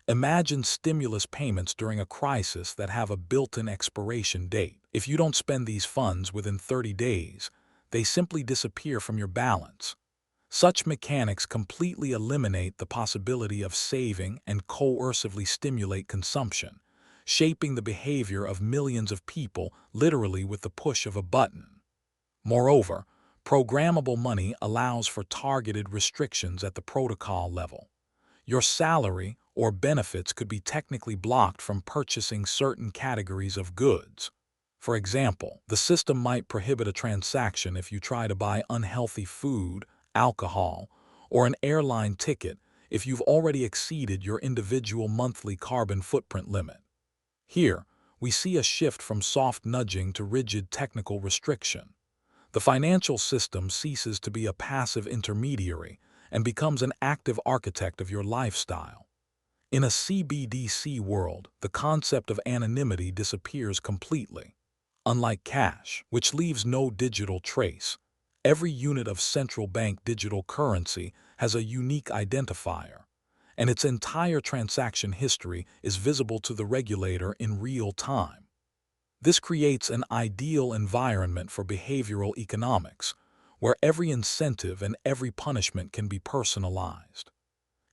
Imagine stimulus payments during a crisis that have a built-in expiration date. If you don't spend these funds within 30 days, they simply disappear from your balance. Such mechanics completely eliminate the possibility of saving and coercively stimulate consumption, shaping the behavior of millions of people literally with the push of a button. Moreover, programmable money allows for targeted restrictions at the protocol level. Your salary or benefits could be technically blocked from purchasing certain categories of goods. For example, the system might prohibit a transaction if you try to buy unhealthy food, alcohol, or an airline ticket if you've already exceeded your individual monthly carbon footprint limit. Here, we see a shift from soft nudging to rigid technical restriction. The financial system ceases to be a passive intermediary and becomes an active architect of your lifestyle. In a CBDC world, the concept of anonymity disappears completely. Unlike cash, which leaves no digital trace, every unit of central bank digital currency has a unique identifier, and its entire transaction history is visible to the regulator in real time. This creates an ideal environment for behavioral economics, where every incentive and every punishment can be personalized.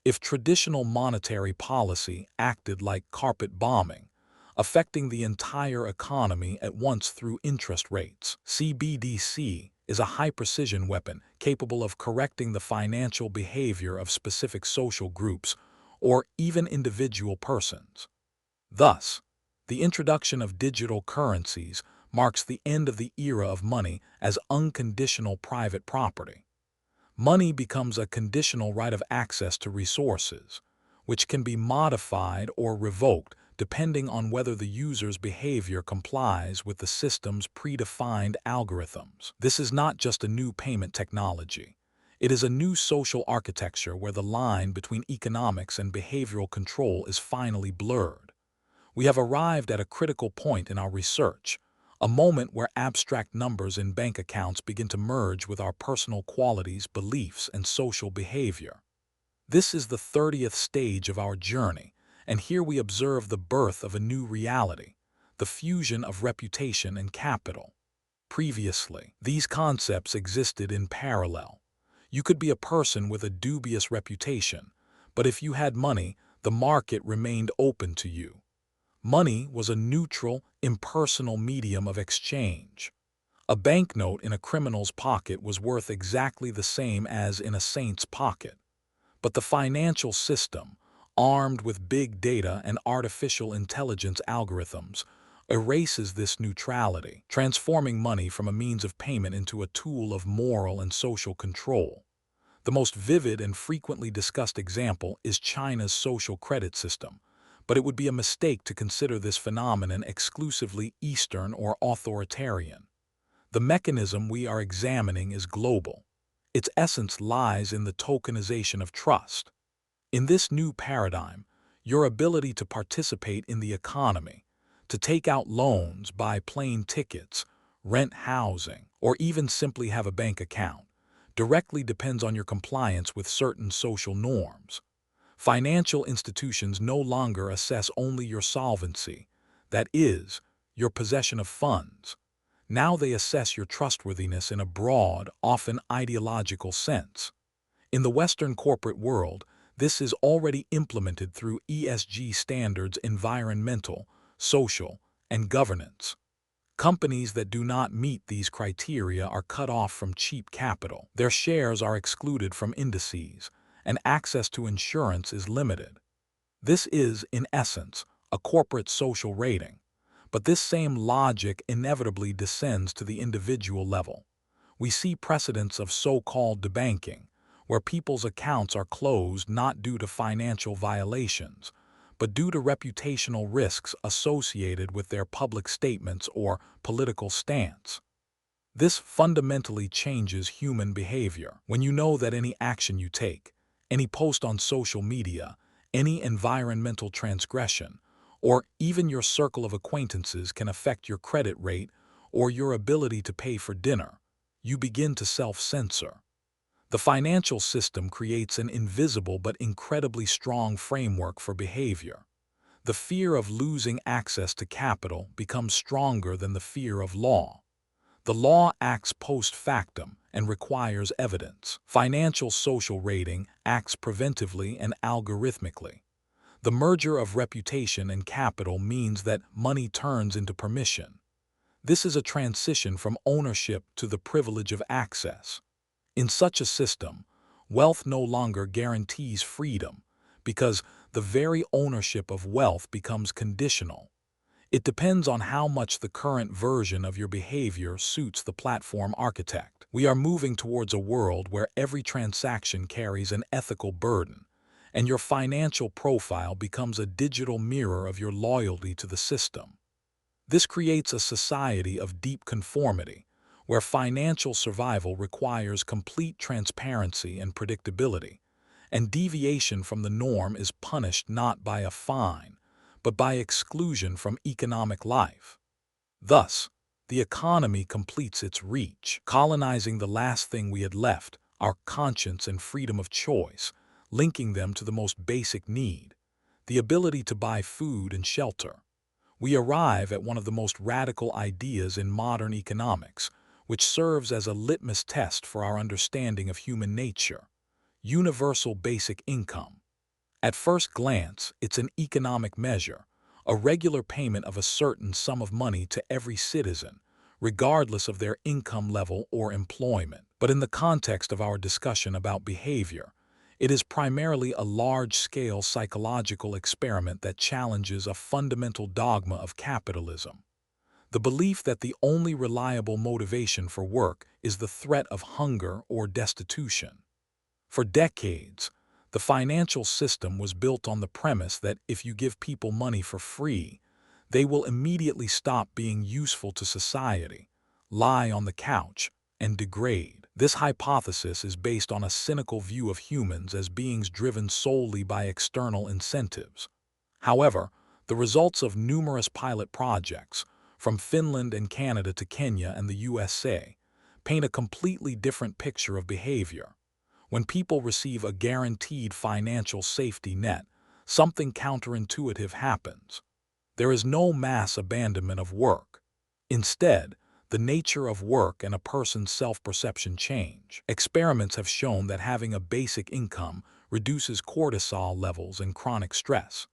If traditional monetary policy acted like carpet bombing, affecting the entire economy at once through interest rates, CBDC is a high-precision weapon capable of correcting the financial behavior of specific social groups or even individual persons. Thus, the introduction of digital currencies marks the end of the era of money as unconditional private property. Money becomes a conditional right of access to resources, which can be modified or revoked depending on whether the user's behavior complies with the system's predefined algorithms. This is not just a new payment technology. It is a new social architecture where the line between economics and behavioral control is finally blurred. We have arrived at a critical point in our research, a moment where abstract numbers in bank accounts begin to merge with our personal qualities, beliefs, and social behavior. This is the 30th stage of our journey, and here we observe the birth of a new reality, the fusion of reputation and capital. Previously, these concepts existed in parallel. You could be a person with a dubious reputation, but if you had money, the market remained open to you. Money was a neutral, impersonal medium of exchange. A banknote in a criminal's pocket was worth exactly the same as in a saint's pocket. But the financial system, armed with big data and artificial intelligence algorithms, erases this neutrality, transforming money from a means of payment into a tool of moral and social control. The most vivid and frequently discussed example is China's social credit system, but it would be a mistake to consider this phenomenon exclusively Eastern or authoritarian. The mechanism we are examining is global. Its essence lies in the tokenization of trust. In this new paradigm, your ability to participate in the economy, to take out loans, buy plane tickets, rent housing, or even simply have a bank account, directly depends on your compliance with certain social norms. Financial institutions no longer assess only your solvency, that is, your possession of funds. Now they assess your trustworthiness in a broad, often ideological sense. In the Western corporate world, this is already implemented through ESG standards: environmental, social, and governance. Companies that do not meet these criteria are cut off from cheap capital. Their shares are excluded from indices, and access to insurance is limited. This is, in essence, a corporate social rating. But this same logic inevitably descends to the individual level. We see precedents of so-called debanking, where people's accounts are closed not due to financial violations, but due to reputational risks associated with their public statements or political stance. This fundamentally changes human behavior. When you know that any action you take, any post on social media, any environmental transgression, or even your circle of acquaintances can affect your credit rate or your ability to pay for dinner, you begin to self-censor. The financial system creates an invisible but incredibly strong framework for behavior. The fear of losing access to capital becomes stronger than the fear of law. The law acts post factum and requires evidence. Financial social rating acts preventively and algorithmically. The merger of reputation and capital means that money turns into permission. This is a transition from ownership to the privilege of access. In such a system, wealth no longer guarantees freedom because the very ownership of wealth becomes conditional. It depends on how much the current version of your behavior suits the platform architect. We are moving towards a world where every transaction carries an ethical burden, and your financial profile becomes a digital mirror of your loyalty to the system. This creates a society of deep conformity, where financial survival requires complete transparency and predictability, and deviation from the norm is punished not by a fine, but by exclusion from economic life. Thus, the economy completes its reach, colonizing the last thing we had left, our conscience and freedom of choice, linking them to the most basic need, the ability to buy food and shelter. We arrive at one of the most radical ideas in modern economics, which serves as a litmus test for our understanding of human nature: universal basic income. At first glance, it's an economic measure, a regular payment of a certain sum of money to every citizen, regardless of their income level or employment. But in the context of our discussion about behavior, it is primarily a large-scale psychological experiment that challenges a fundamental dogma of capitalism: the belief that the only reliable motivation for work is the threat of hunger or destitution. For decades, the financial system was built on the premise that if you give people money for free, they will immediately stop being useful to society, lie on the couch, and degrade. This hypothesis is based on a cynical view of humans as beings driven solely by external incentives. However, the results of numerous pilot projects, from Finland and Canada to Kenya and the USA, paint a completely different picture of behavior. When people receive a guaranteed financial safety net, something counterintuitive happens. There is no mass abandonment of work. Instead, the nature of work and a person's self-perception change. Experiments have shown that having a basic income reduces cortisol levels and chronic stress.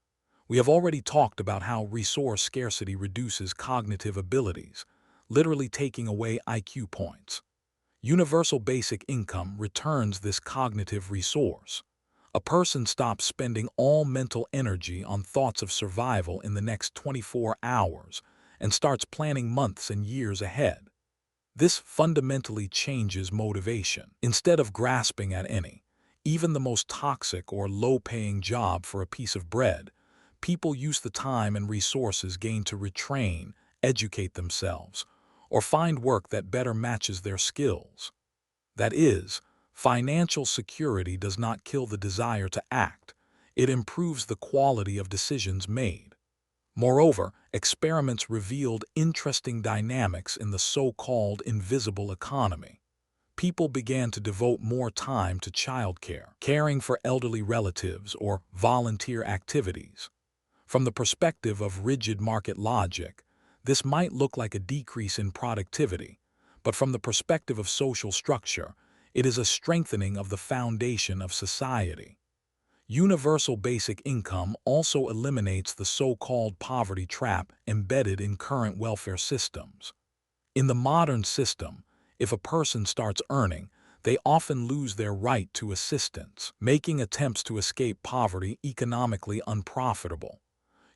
We have already talked about how resource scarcity reduces cognitive abilities, literally taking away IQ points. Universal basic income returns this cognitive resource. A person stops spending all mental energy on thoughts of survival in the next 24 hours and starts planning months and years ahead. This fundamentally changes motivation. Instead of grasping at any, even the most toxic or low-paying job for a piece of bread, people use the time and resources gained to retrain, educate themselves, or find work that better matches their skills. That is, financial security does not kill the desire to act. It improves the quality of decisions made. Moreover, experiments revealed interesting dynamics in the so-called invisible economy. People began to devote more time to childcare, caring for elderly relatives, or volunteer activities. From the perspective of rigid market logic, this might look like a decrease in productivity, but from the perspective of social structure, it is a strengthening of the foundation of society. Universal basic income also eliminates the so-called poverty trap embedded in current welfare systems. In the modern system, if a person starts earning, they often lose their right to assistance, making attempts to escape poverty economically unprofitable.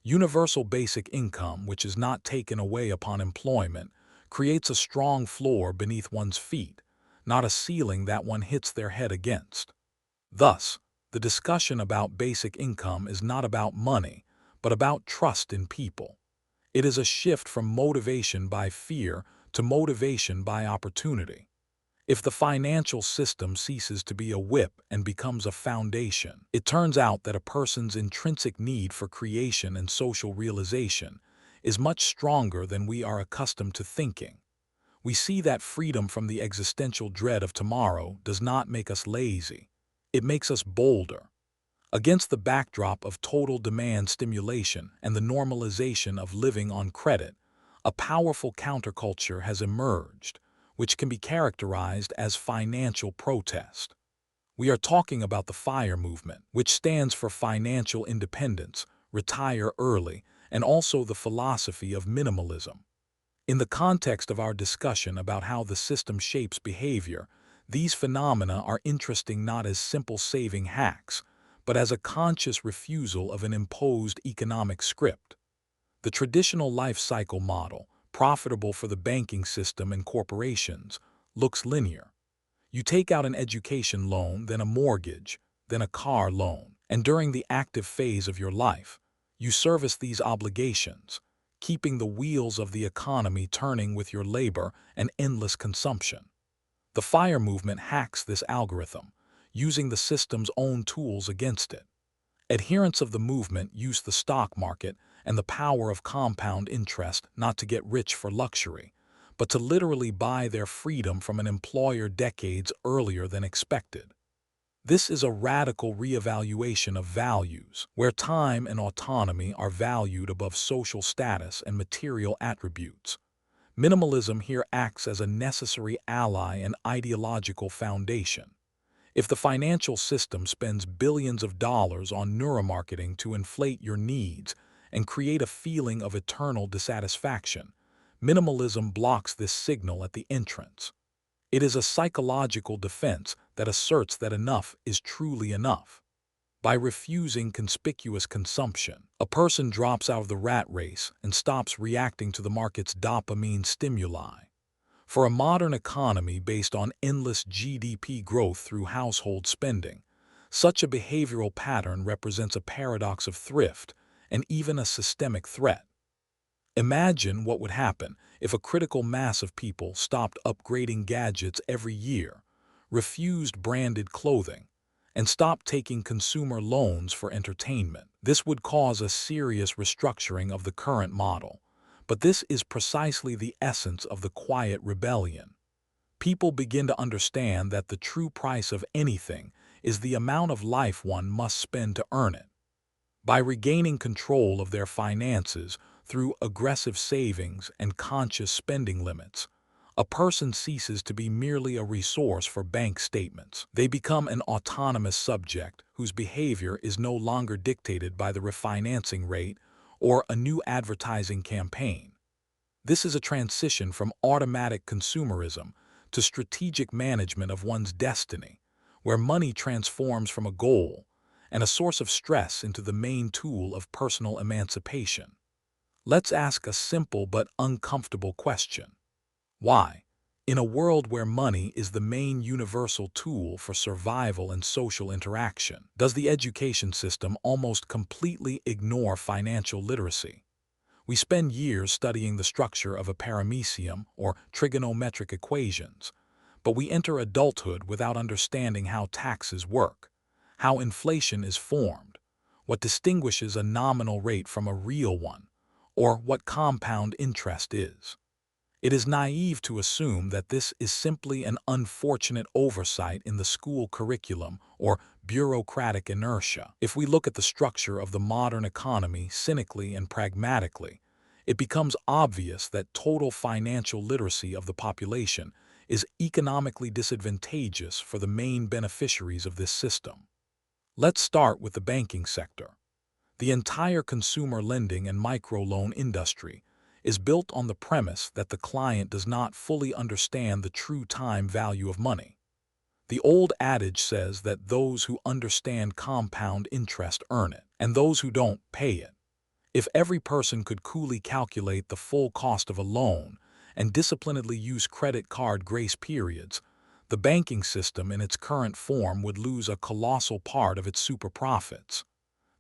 Universal basic income, which is not taken away upon employment, creates a strong floor beneath one's feet, not a ceiling that one hits their head against. Thus, the discussion about basic income is not about money, but about trust in people. It is a shift from motivation by fear to motivation by opportunity. If the financial system ceases to be a whip and becomes a foundation, it turns out that a person's intrinsic need for creation and social realization is much stronger than we are accustomed to thinking. We see that freedom from the existential dread of tomorrow does not make us lazy. It makes us bolder. Against the backdrop of total demand stimulation and the normalization of living on credit, a powerful counterculture has emerged, which can be characterized as financial protest. We are talking about the FIRE movement, which stands for financial independence, retire early, and also the philosophy of minimalism. In the context of our discussion about how the system shapes behavior, these phenomena are interesting not as simple saving hacks, but as a conscious refusal of an imposed economic script. The traditional life cycle model, profitable for the banking system and corporations, looks linear. You take out an education loan, then a mortgage, then a car loan, and during the active phase of your life, you service these obligations, keeping the wheels of the economy turning with your labor and endless consumption. The FIRE movement hacks this algorithm, using the system's own tools against it. Adherents of the movement use the stock market and the power of compound interest not to get rich for luxury, but to literally buy their freedom from an employer decades earlier than expected. This is a radical reevaluation of values, where time and autonomy are valued above social status and material attributes. Minimalism here acts as a necessary ally and ideological foundation. If the financial system spends billions of dollars on neuromarketing to inflate your needs and create a feeling of eternal dissatisfaction, minimalism blocks this signal at the entrance. It is a psychological defense that asserts that enough is truly enough. By refusing conspicuous consumption, a person drops out of the rat race and stops reacting to the market's dopamine stimuli. For a modern economy based on endless GDP growth through household spending, such a behavioral pattern represents a paradox of thrift and even a systemic threat. Imagine what would happen if a critical mass of people stopped upgrading gadgets every year, refused branded clothing, and stopped taking consumer loans for entertainment. This would cause a serious restructuring of the current model. But this is precisely the essence of the quiet rebellion. People begin to understand that the true price of anything is the amount of life one must spend to earn it. By regaining control of their finances through aggressive savings and conscious spending limits, a person ceases to be merely a resource for bank statements. They become an autonomous subject whose behavior is no longer dictated by the refinancing rate or a new advertising campaign. This is a transition from automatic consumerism to strategic management of one's destiny, where money transforms from a goal and a source of stress into the main tool of personal emancipation. Let's ask a simple but uncomfortable question. Why, in a world where money is the main universal tool for survival and social interaction, does the education system almost completely ignore financial literacy? We spend years studying the structure of a paramecium or trigonometric equations, but we enter adulthood without understanding how taxes work, how inflation is formed, what distinguishes a nominal rate from a real one, or what compound interest is. It is naive to assume that this is simply an unfortunate oversight in the school curriculum or bureaucratic inertia. If we look at the structure of the modern economy cynically and pragmatically, it becomes obvious that total financial literacy of the population is economically disadvantageous for the main beneficiaries of this system. Let's start with the banking sector. The entire consumer lending and microloan industry is built on the premise that the client does not fully understand the true time value of money. The old adage says that those who understand compound interest earn it, and those who don't pay it. If every person could coolly calculate the full cost of a loan and disciplinedly use credit card grace periods, the banking system in its current form would lose a colossal part of its super profits.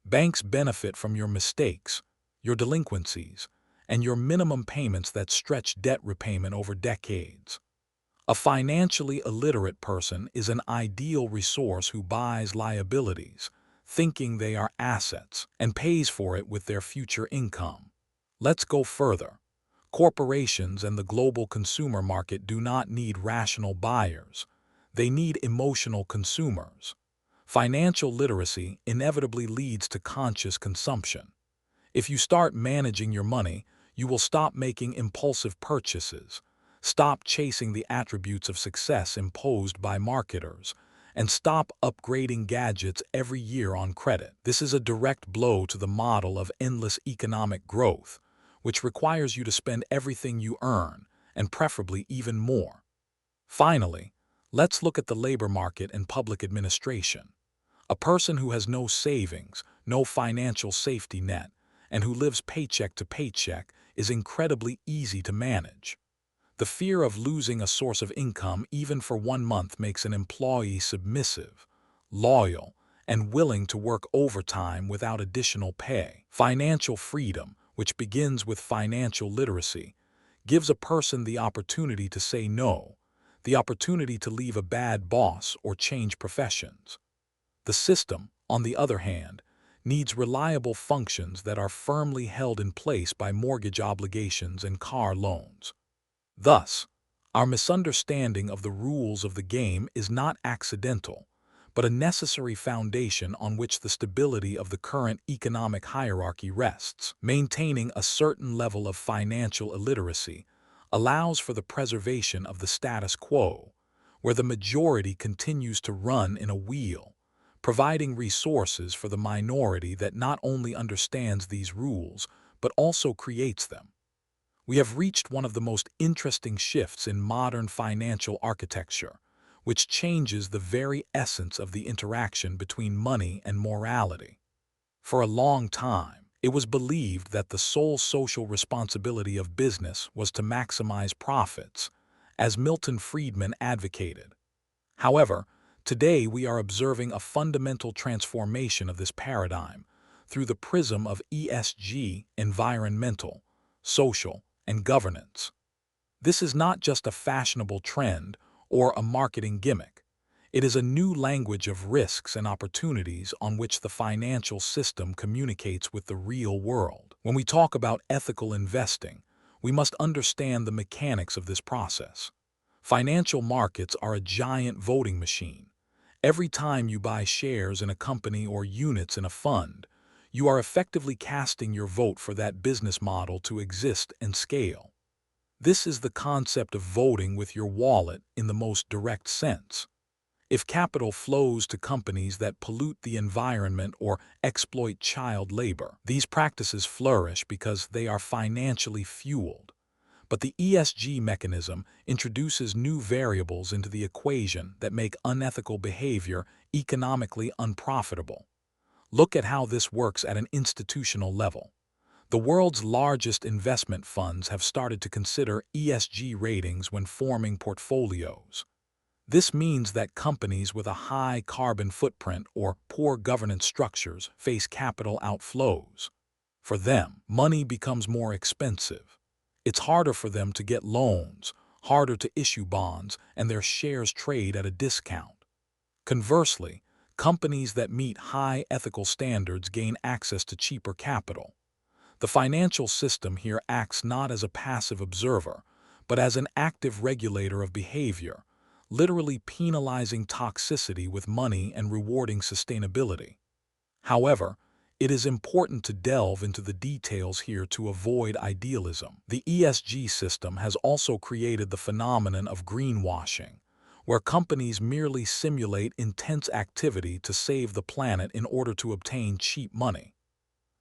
Banks benefit from your mistakes, your delinquencies, and your minimum payments that stretch debt repayment over decades. A financially illiterate person is an ideal resource who buys liabilities, thinking they are assets, and pays for it with their future income. Let's go further. Corporations and the global consumer market do not need rational buyers. They need emotional consumers. Financial literacy inevitably leads to conscious consumption. If you start managing your money, you will stop making impulsive purchases, stop chasing the attributes of success imposed by marketers, and stop upgrading gadgets every year on credit. This is a direct blow to the model of endless economic growth, which requires you to spend everything you earn, and preferably even more. Finally, let's look at the labor market and public administration. A person who has no savings, no financial safety net, and who lives paycheck to paycheck is incredibly easy to manage. The fear of losing a source of income even for 1 month makes an employee submissive, loyal, and willing to work overtime without additional pay. Financial freedom, which begins with financial literacy, gives a person the opportunity to say no, the opportunity to leave a bad boss or change professions. The system, on the other hand, needs reliable functions that are firmly held in place by mortgage obligations and car loans. Thus, our misunderstanding of the rules of the game is not accidental, but a necessary foundation on which the stability of the current economic hierarchy rests. Maintaining a certain level of financial illiteracy allows for the preservation of the status quo, where the majority continues to run in a wheel, providing resources for the minority that not only understands these rules, but also creates them. We have reached one of the most interesting shifts in modern financial architecture, which changes the very essence of the interaction between money and morality. For a long time, it was believed that the sole social responsibility of business was to maximize profits, as Milton Friedman advocated. However, today we are observing a fundamental transformation of this paradigm through the prism of ESG, environmental, social, and governance. This is not just a fashionable trend or a marketing gimmick. It is a new language of risks and opportunities on which the financial system communicates with the real world. When we talk about ethical investing, we must understand the mechanics of this process. Financial markets are a giant voting machine. Every time you buy shares in a company or units in a fund, you are effectively casting your vote for that business model to exist and scale. This is the concept of voting with your wallet in the most direct sense. If capital flows to companies that pollute the environment or exploit child labor, these practices flourish because they are financially fueled. But the ESG mechanism introduces new variables into the equation that make unethical behavior economically unprofitable. Look at how this works at an institutional level. The world's largest investment funds have started to consider ESG ratings when forming portfolios. This means that companies with a high carbon footprint or poor governance structures face capital outflows. For them, money becomes more expensive. It's harder for them to get loans, harder to issue bonds, and their shares trade at a discount. Conversely, companies that meet high ethical standards gain access to cheaper capital. The financial system here acts not as a passive observer, but as an active regulator of behavior, literally penalizing toxicity with money and rewarding sustainability. However, it is important to delve into the details here to avoid idealism. The ESG system has also created the phenomenon of greenwashing, where companies merely simulate intense activity to save the planet in order to obtain cheap money.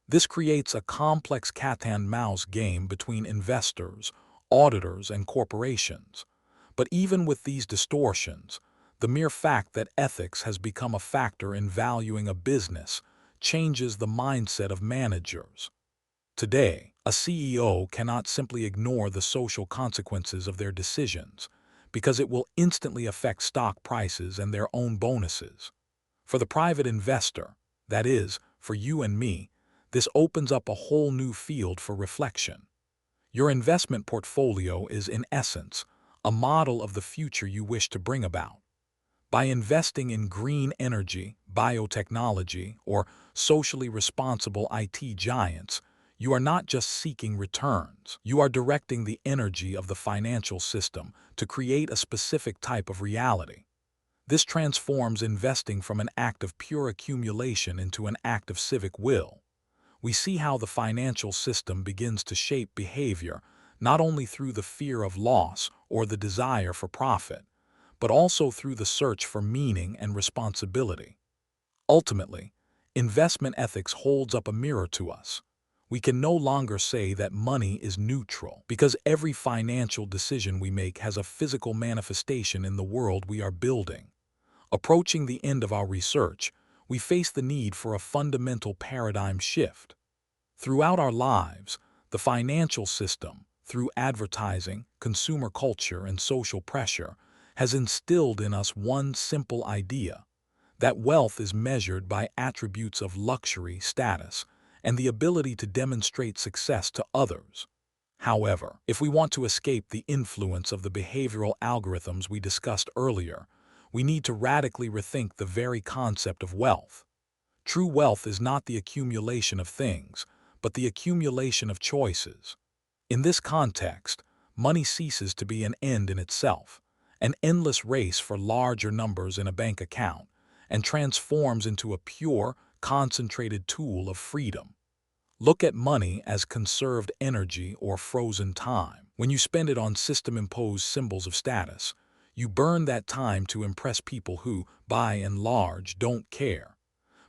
This creates a complex cat-and-mouse game between investors, auditors, and corporations. But even with these distortions, the mere fact that ethics has become a factor in valuing a business changes the mindset of managers. Today, a CEO cannot simply ignore the social consequences of their decisions, because it will instantly affect stock prices and their own bonuses. For the private investor, that is, for you and me, this opens up a whole new field for reflection. Your investment portfolio is, in essence, a model of the future you wish to bring about. By investing in green energy, biotechnology, or socially responsible IT giants, you are not just seeking returns. You are directing the energy of the financial system to create a specific type of reality. This transforms investing from an act of pure accumulation into an act of civic will. We see how the financial system begins to shape behavior not only through the fear of loss or the desire for profit, but also through the search for meaning and responsibility. Ultimately, investment ethics holds up a mirror to us. We can no longer say that money is neutral, because every financial decision we make has a physical manifestation in the world we are building. Approaching the end of our research, we face the need for a fundamental paradigm shift. Throughout our lives, the financial system, through advertising, consumer culture, and social pressure, has instilled in us one simple idea: that wealth is measured by attributes of luxury, status, and the ability to demonstrate success to others. However, if we want to escape the influence of the behavioral algorithms we discussed earlier, we need to radically rethink the very concept of wealth. True wealth is not the accumulation of things, but the accumulation of choices. In this context, money ceases to be an end in itself, an endless race for larger numbers in a bank account, and transforms into a pure, concentrated tool of freedom. Look at money as conserved energy or frozen time. When you spend it on system-imposed symbols of status, you burn that time to impress people who, by and large, don't care.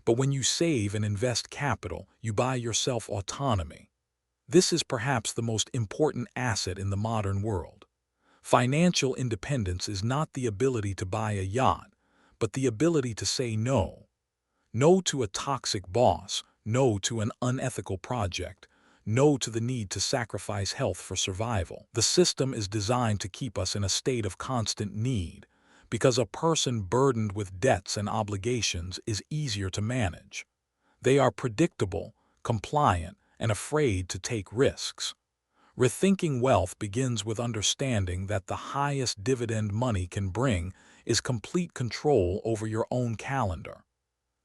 But when you save and invest capital, you buy yourself autonomy. This is perhaps the most important asset in the modern world. Financial independence is not the ability to buy a yacht, but the ability to say no. No to a toxic boss, no to an unethical project, no to the need to sacrifice health for survival. The system is designed to keep us in a state of constant need, because a person burdened with debts and obligations is easier to manage. They are predictable, compliant, and afraid to take risks. Rethinking wealth begins with understanding that the highest dividend money can bring is complete control over your own calendar.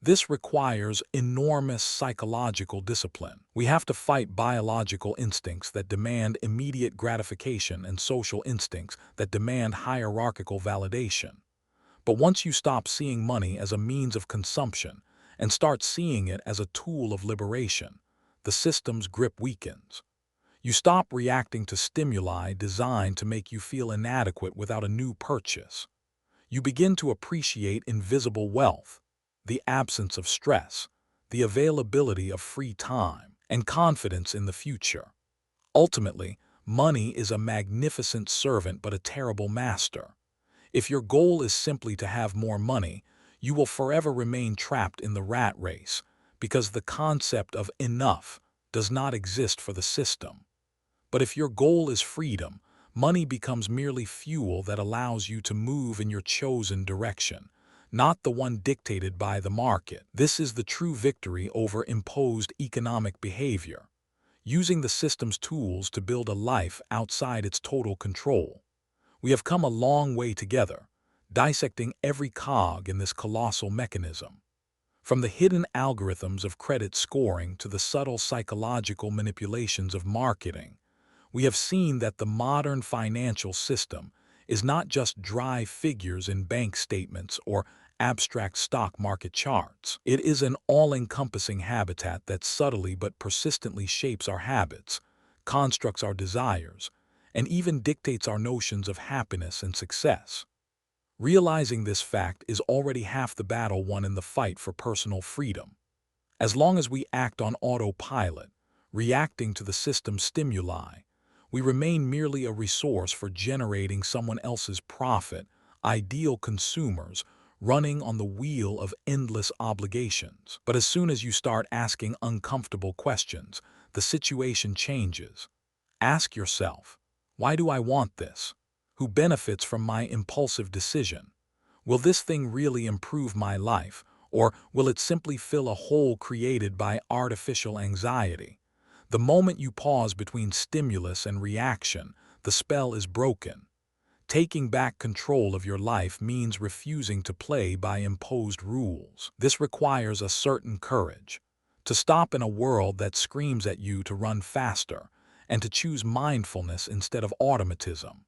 This requires enormous psychological discipline. We have to fight biological instincts that demand immediate gratification and social instincts that demand hierarchical validation. But once you stop seeing money as a means of consumption and start seeing it as a tool of liberation, the system's grip weakens. You stop reacting to stimuli designed to make you feel inadequate without a new purchase. You begin to appreciate invisible wealth, the absence of stress, the availability of free time, and confidence in the future. Ultimately, money is a magnificent servant but a terrible master. If your goal is simply to have more money, you will forever remain trapped in the rat race, because the concept of enough does not exist for the system. But if your goal is freedom, money becomes merely fuel that allows you to move in your chosen direction, not the one dictated by the market. This is the true victory over imposed economic behavior, using the system's tools to build a life outside its total control. We have come a long way together, dissecting every cog in this colossal mechanism. From the hidden algorithms of credit scoring to the subtle psychological manipulations of marketing, we have seen that the modern financial system is not just dry figures in bank statements or abstract stock market charts. It is an all-encompassing habitat that subtly but persistently shapes our habits, constructs our desires, and even dictates our notions of happiness and success. Realizing this fact is already half the battle won in the fight for personal freedom. As long as we act on autopilot, reacting to the system's stimuli, we remain merely a resource for generating someone else's profit, ideal consumers running on the wheel of endless obligations. But as soon as you start asking uncomfortable questions, the situation changes. Ask yourself, why do I want this? Who benefits from my impulsive decision? Will this thing really improve my life, or will it simply fill a hole created by artificial anxiety? The moment you pause between stimulus and reaction, the spell is broken. Taking back control of your life means refusing to play by imposed rules. This requires a certain courage, to stop in a world that screams at you to run faster, and to choose mindfulness instead of automatism.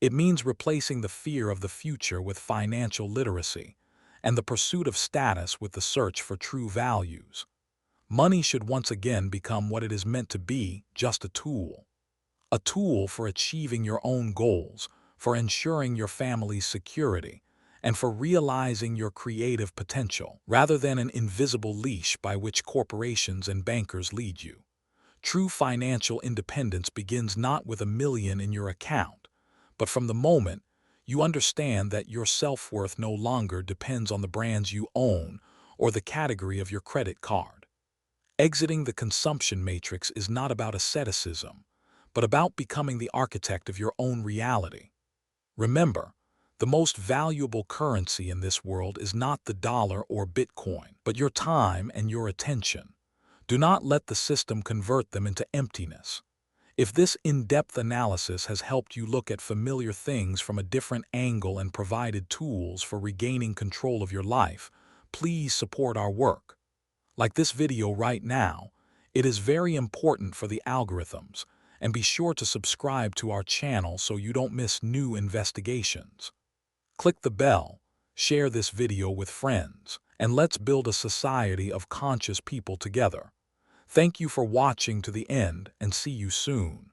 It means replacing the fear of the future with financial literacy, and the pursuit of status with the search for true values. Money should once again become what it is meant to be, just a tool. A tool for achieving your own goals, for ensuring your family's security, and for realizing your creative potential, rather than an invisible leash by which corporations and bankers lead you. True financial independence begins not with $1 million in your account, but from the moment you understand that your self-worth no longer depends on the brands you own or the category of your credit card. Exiting the consumption matrix is not about asceticism, but about becoming the architect of your own reality. Remember, the most valuable currency in this world is not the dollar or Bitcoin, but your time and your attention. Do not let the system convert them into emptiness. If this in-depth analysis has helped you look at familiar things from a different angle and provided tools for regaining control of your life, please support our work. Like this video right now, it is very important for the algorithms, and be sure to subscribe to our channel so you don't miss new investigations. Click the bell, share this video with friends, and let's build a society of conscious people together. Thank you for watching to the end, and see you soon.